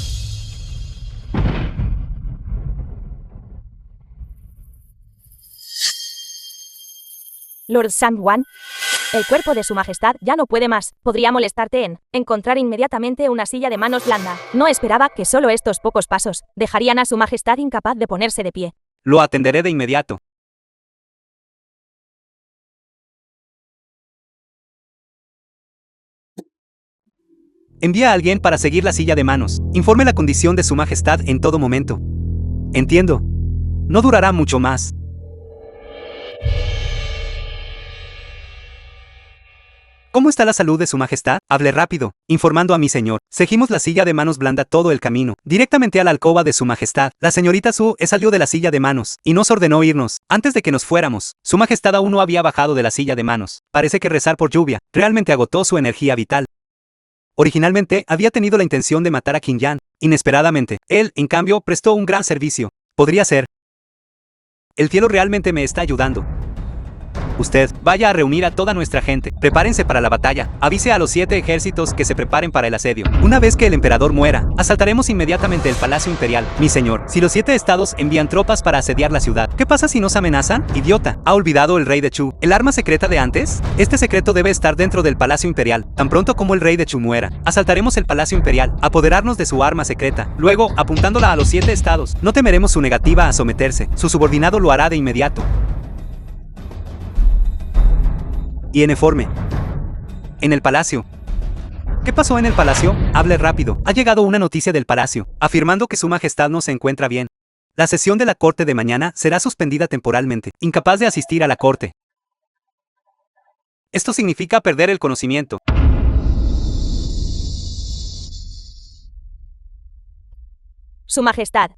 Lord Sandwan. El cuerpo de su majestad ya no puede más. Podría molestarte en encontrar inmediatamente una silla de manos blanda. No esperaba que solo estos pocos pasos dejarían a su majestad incapaz de ponerse de pie. Lo atenderé de inmediato. Envía a alguien para seguir la silla de manos. Informe la condición de su majestad en todo momento. Entiendo. No durará mucho más. ¿Cómo está la salud de su majestad? Hable rápido, informando a mi señor. Seguimos la silla de manos blanda todo el camino, directamente a la alcoba de su majestad. La señorita Su salió de la silla de manos, y nos ordenó irnos, antes de que nos fuéramos. Su majestad aún no había bajado de la silla de manos. Parece que rezar por lluvia, realmente agotó su energía vital. Originalmente, había tenido la intención de matar a Qin Yan. Inesperadamente, él, en cambio, prestó un gran servicio. Podría ser. El cielo realmente me está ayudando. Usted, vaya a reunir a toda nuestra gente. Prepárense para la batalla. Avise a los 7 ejércitos que se preparen para el asedio. Una vez que el emperador muera, asaltaremos inmediatamente el Palacio Imperial. Mi señor, si los 7 estados envían tropas para asediar la ciudad, ¿qué pasa si nos amenazan? Idiota, ¿ha olvidado el rey de Chu el arma secreta de antes? Este secreto debe estar dentro del Palacio Imperial. Tan pronto como el rey de Chu muera, asaltaremos el Palacio Imperial, apoderarnos de su arma secreta. Luego, apuntándola a los 7 estados, no temeremos su negativa a someterse. Su subordinado lo hará de inmediato. Y en informe. En el palacio. ¿Qué pasó en el palacio? Hable rápido. Ha llegado una noticia del palacio, afirmando que su majestad no se encuentra bien. La sesión de la corte de mañana será suspendida temporalmente, incapaz de asistir a la corte. Esto significa perder el conocimiento. Su majestad.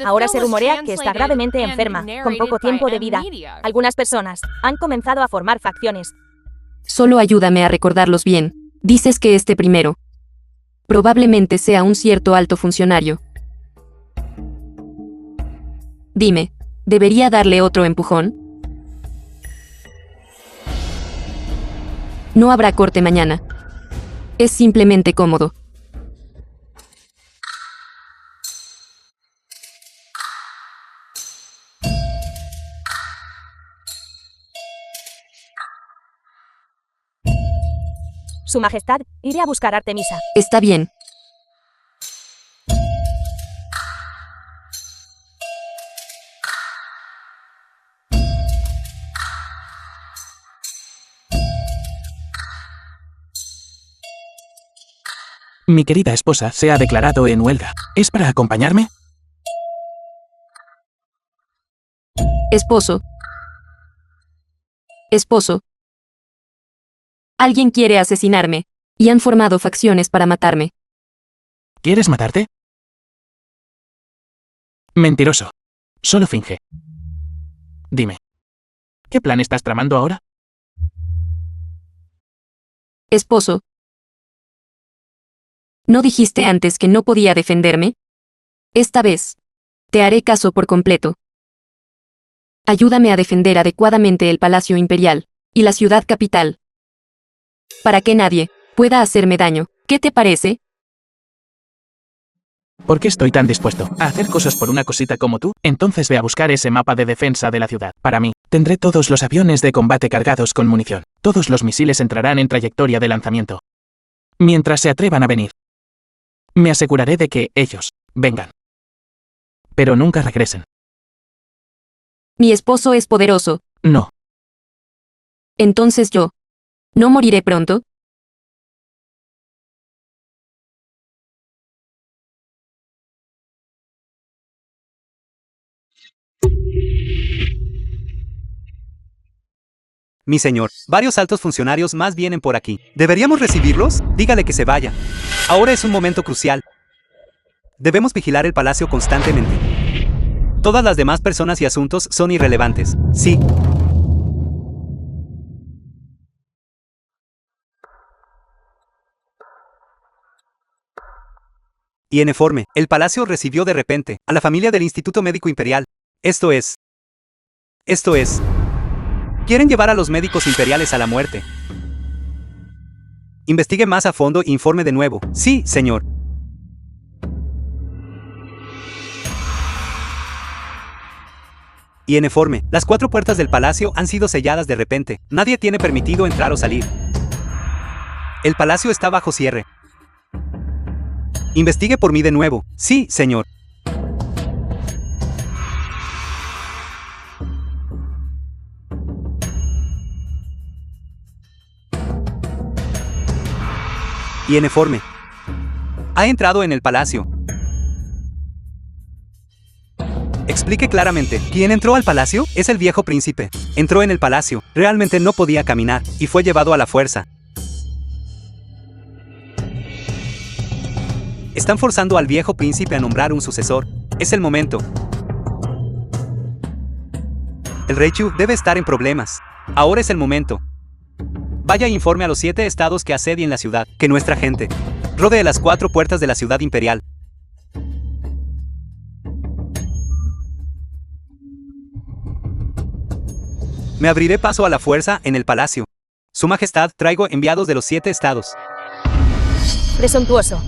Ahora se rumorea que está gravemente enferma, con poco tiempo de vida. Algunas personas han comenzado a formar facciones. Solo ayúdame a recordarlos bien. Dices que este primero probablemente sea un cierto alto funcionario. Dime, ¿debería darle otro empujón? No habrá corte mañana. Es simplemente cómodo. Su Majestad, iré a buscar a Artemisa. Está bien. Mi querida esposa se ha declarado en huelga. ¿Es para acompañarme? Esposo. Esposo. Alguien quiere asesinarme. Y han formado facciones para matarme. ¿Quieres matarte? Mentiroso. Solo finge. Dime. ¿Qué plan estás tramando ahora? Esposo. ¿No dijiste antes que no podía defenderme? Esta vez. Te haré caso por completo. Ayúdame a defender adecuadamente el Palacio Imperial y la ciudad capital. Para que nadie pueda hacerme daño. ¿Qué te parece? ¿Por qué estoy tan dispuesto a hacer cosas por una cosita como tú? Entonces ve a buscar ese mapa de defensa de la ciudad. Para mí, tendré todos los aviones de combate cargados con munición. Todos los misiles entrarán en trayectoria de lanzamiento. Mientras se atrevan a venir. Me aseguraré de que ellos vengan. Pero nunca regresen. Mi esposo es poderoso. No. Entonces yo. ¿No moriré pronto? Mi señor, varios altos funcionarios más vienen por aquí. ¿Deberíamos recibirlos? Dígale que se vaya. Ahora es un momento crucial. Debemos vigilar el palacio constantemente. Todas las demás personas y asuntos son irrelevantes. Sí. Y en informe, el palacio recibió de repente a la familia del Instituto Médico Imperial. Esto es. Quieren llevar a los médicos imperiales a la muerte. Investigue más a fondo e informe de nuevo. Sí, señor. Y en informe, las 4 puertas del palacio han sido selladas de repente. Nadie tiene permitido entrar o salir. El palacio está bajo cierre. Investigue por mí de nuevo. Sí, señor. Y en informe. Ha entrado en el palacio. Explique claramente. ¿Quién entró al palacio? Es el viejo príncipe. Entró en el palacio. Realmente no podía caminar y fue llevado a la fuerza. Están forzando al viejo príncipe a nombrar un sucesor. Es el momento. El rey Chu debe estar en problemas. Ahora es el momento. Vaya e informe a los 7 estados que asedien la ciudad, que nuestra gente rodee las 4 puertas de la ciudad imperial. Me abriré paso a la fuerza en el palacio. Su Majestad, traigo enviados de los 7 estados. Presuntuoso.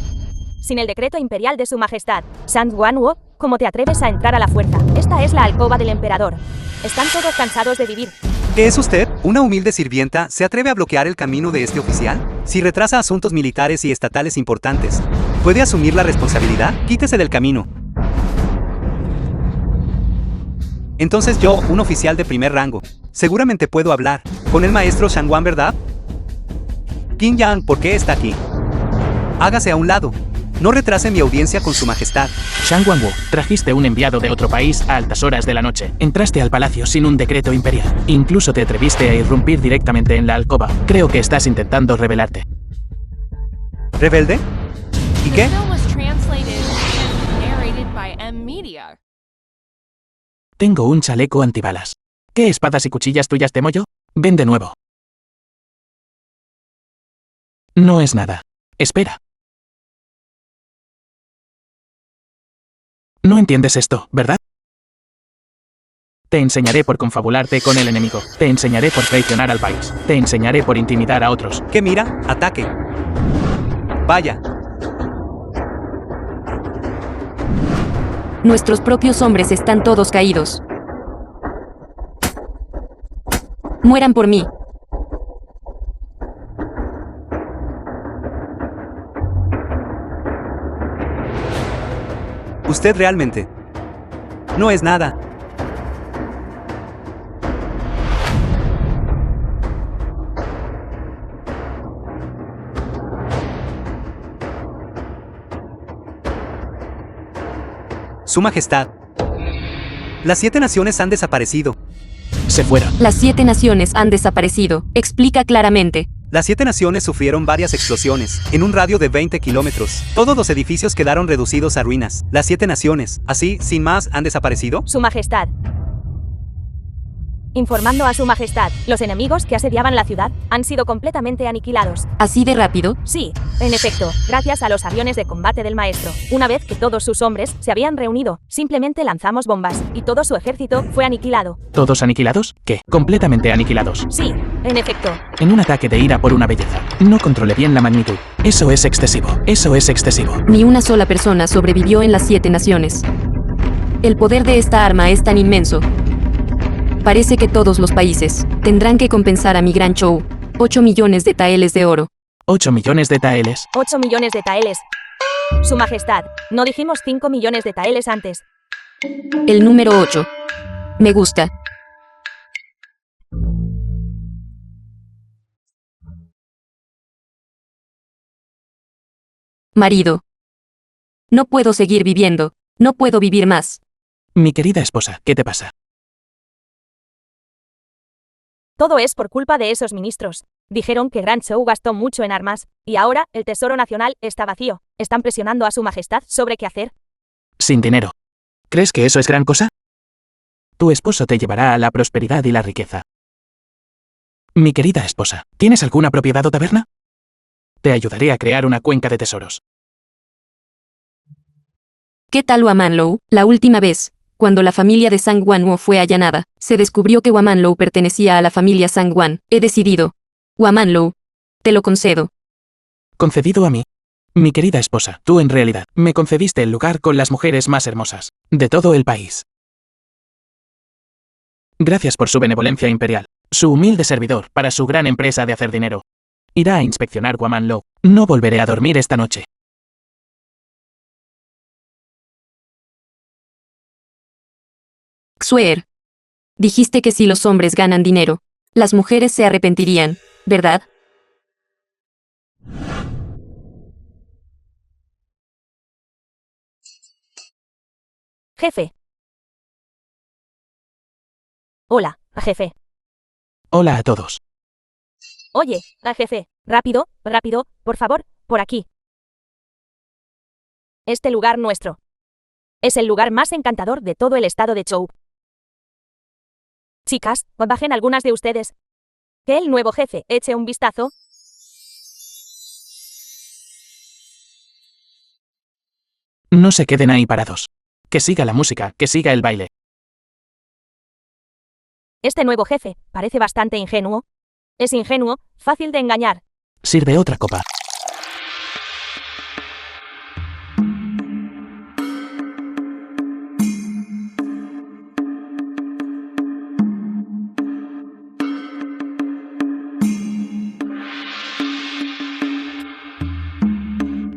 Sin el decreto imperial de Su Majestad, San Guanwo, ¿cómo te atreves a entrar a la fuerza? Esta es la alcoba del emperador. Están todos cansados de vivir. ¿Qué es usted? ¿Una humilde sirvienta se atreve a bloquear el camino de este oficial? Si retrasa asuntos militares y estatales importantes, ¿puede asumir la responsabilidad? Quítese del camino. Entonces yo, un oficial de primer rango, seguramente puedo hablar con el maestro Shangwan, ¿verdad? Qin Yang, ¿por qué está aquí? Hágase a un lado. No retrase mi audiencia con Su Majestad. Shang Wanwu, trajiste un enviado de otro país a altas horas de la noche. Entraste al palacio sin un decreto imperial. Incluso te atreviste a irrumpir directamente en la alcoba. Creo que estás intentando rebelarte. ¿Rebelde? ¿Y The qué? film was translated and narrated by M Media. Tengo un chaleco antibalas. ¿Qué espadas y cuchillas tuyas temo yo? Ven de nuevo. No es nada. Espera. No entiendes esto, ¿verdad? Te enseñaré por confabularte con el enemigo. Te enseñaré por traicionar al país. Te enseñaré por intimidar a otros. ¿Qué mira? Ataque. Vaya. Nuestros propios hombres están todos caídos. Mueran por mí. Usted realmente no es nada. Su Majestad. Las 7 naciones han desaparecido. Se fueron. Las 7 naciones han desaparecido. Explica claramente. Las 7 naciones sufrieron varias explosiones, en un radio de 20 kilómetros. Todos los edificios quedaron reducidos a ruinas. Las 7 naciones, así, sin más, han desaparecido. Su Majestad. Informando a Su Majestad, los enemigos que asediaban la ciudad han sido completamente aniquilados. ¿Así de rápido? Sí, en efecto, gracias a los aviones de combate del maestro. Una vez que todos sus hombres se habían reunido, simplemente lanzamos bombas, y todo su ejército fue aniquilado. ¿Todos aniquilados? ¿Qué? Completamente aniquilados. Sí, en efecto. En un ataque de ira por una belleza. No controlé bien la magnitud. Eso es excesivo. Eso es excesivo. Ni una sola persona sobrevivió en las 7 naciones. El poder de esta arma es tan inmenso. Parece que todos los países tendrán que compensar a mi gran show. 8 millones de taeles de oro. 8 millones de taeles. 8 millones de taeles. Su Majestad, no dijimos 5 millones de taeles antes. El número 8. Me gusta. Marido. No puedo seguir viviendo. No puedo vivir más. Mi querida esposa, ¿qué te pasa? Todo es por culpa de esos ministros. Dijeron que Gran Show gastó mucho en armas, y ahora el Tesoro Nacional está vacío. Están presionando a Su Majestad sobre qué hacer. Sin dinero. ¿Crees que eso es gran cosa? Tu esposo te llevará a la prosperidad y la riqueza. Mi querida esposa, ¿tienes alguna propiedad o taberna? Te ayudaré a crear una cuenca de tesoros. ¿Qué tal Wamanlow? La última vez, cuando la familia de Sang Wanwo fue allanada, se descubrió que Wamanlow pertenecía a la familia Sang Wan. He decidido. Wamanlow. Te lo concedo. ¿Concedido a mí? Mi querida esposa, tú en realidad me concediste el lugar con las mujeres más hermosas de todo el país. Gracias por su benevolencia imperial. Su humilde servidor para su gran empresa de hacer dinero. Irá a inspeccionar Wamanlow. No volveré a dormir esta noche. Xuer. Dijiste que si los hombres ganan dinero, las mujeres se arrepentirían, ¿verdad? Jefe. Hola, jefe. Hola a todos. Oye, jefe, rápido, rápido, por favor, por aquí. Este lugar nuestro. Es el lugar más encantador de todo el estado de Chou. Chicas, bajen algunas de ustedes. Que el nuevo jefe eche un vistazo. No se queden ahí parados. Que siga la música, que siga el baile. Este nuevo jefe parece bastante ingenuo. Es ingenuo, fácil de engañar. Sirve otra copa.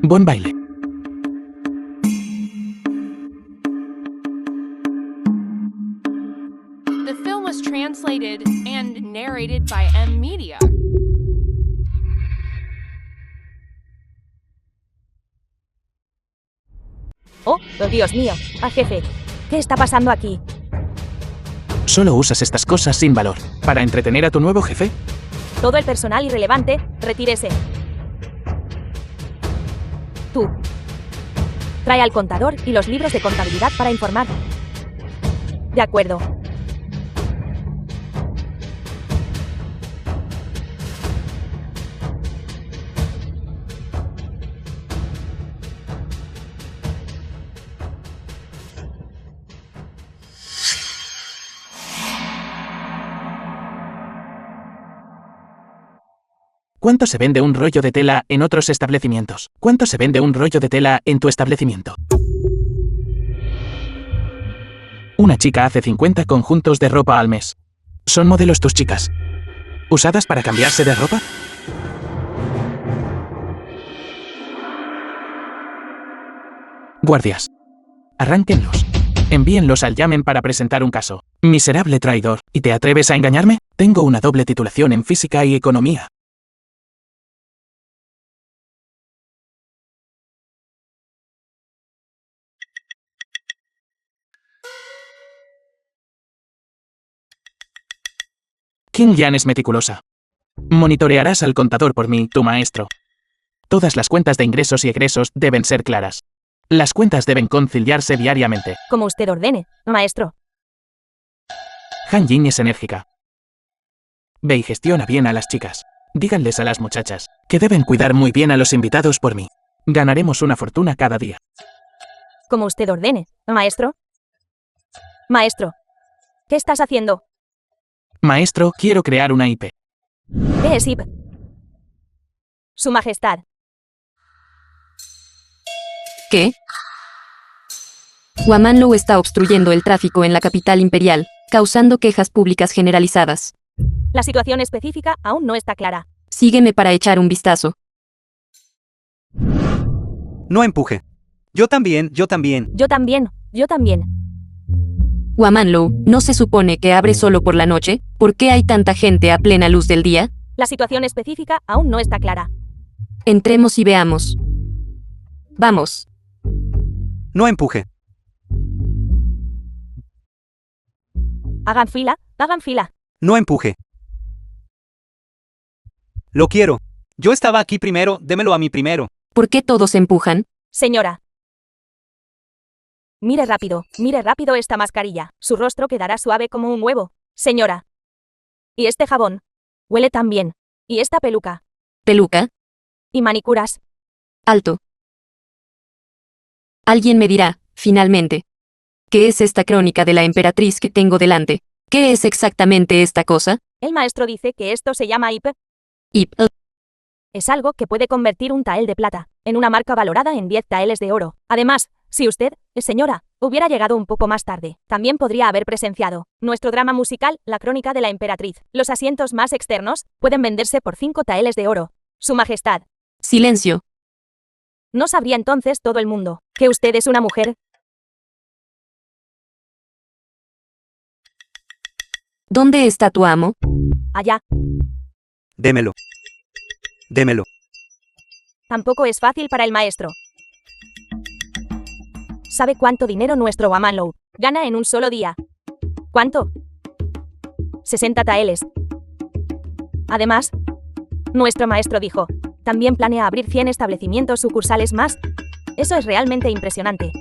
Buen baile. The film was translated and narrated by M Media. Oh, Dios mío, jefe. ¿Qué está pasando aquí? Solo usas estas cosas sin valor. ¿Para entretener a tu nuevo jefe? Todo el personal irrelevante, retírese. Tú. Trae al contador y los libros de contabilidad para informar. De acuerdo. ¿Cuánto se vende un rollo de tela en otros establecimientos? ¿Cuánto se vende un rollo de tela en tu establecimiento? Una chica hace 50 conjuntos de ropa al mes. ¿Son modelos tus chicas? ¿Usadas para cambiarse de ropa? Guardias. Arránquenlos. Envíenlos al Yamen para presentar un caso. Miserable traidor. ¿Y te atreves a engañarme? Tengo una doble titulación en física y economía. King Yan es meticulosa. Monitorearás al contador por mí, tu maestro. Todas las cuentas de ingresos y egresos deben ser claras. Las cuentas deben conciliarse diariamente. Como usted ordene, maestro. Han Jin es enérgica. Ve y gestiona bien a las chicas. Díganles a las muchachas que deben cuidar muy bien a los invitados por mí. Ganaremos una fortuna cada día. Como usted ordene, maestro. Maestro. ¿Qué estás haciendo? Maestro, quiero crear una IP. ¿Qué es IP? Su Majestad. ¿Qué? Wamanlow está obstruyendo el tráfico en la capital imperial, causando quejas públicas generalizadas. La situación específica aún no está clara. Sígueme para echar un vistazo. No empuje. Yo también. Yo también. Wamanlow, ¿no se supone que abre solo por la noche? ¿Por qué hay tanta gente a plena luz del día? La situación específica aún no está clara. Entremos y veamos. Vamos. No empuje. Hagan fila, hagan fila. No empuje. Lo quiero. Yo estaba aquí primero, démelo a mí primero. ¿Por qué todos empujan? Señora. Mire rápido esta mascarilla. Su rostro quedará suave como un huevo. Señora. Y este jabón. Huele tan bien. Y esta peluca. ¿Peluca? Y manicuras. Alto. Alguien me dirá, finalmente. ¿Qué es esta crónica de la emperatriz que tengo delante? ¿Qué es exactamente esta cosa? El maestro dice que esto se llama IP. IP. Es algo que puede convertir un tael de plata en una marca valorada en 10 taeles de oro. Además, si usted, señora, hubiera llegado un poco más tarde, también podría haber presenciado nuestro drama musical, La Crónica de la Emperatriz. Los asientos más externos pueden venderse por 5 taeles de oro. Su Majestad. Silencio. ¿No sabría entonces todo el mundo que usted es una mujer? ¿Dónde está tu amo? Allá. Démelo. Démelo. Tampoco es fácil para el maestro. ¿Sabe cuánto dinero nuestro Wamanlow gana en un solo día? ¿Cuánto? 60 taeles. Además, nuestro maestro dijo, también planea abrir 100 establecimientos sucursales más. Eso es realmente impresionante.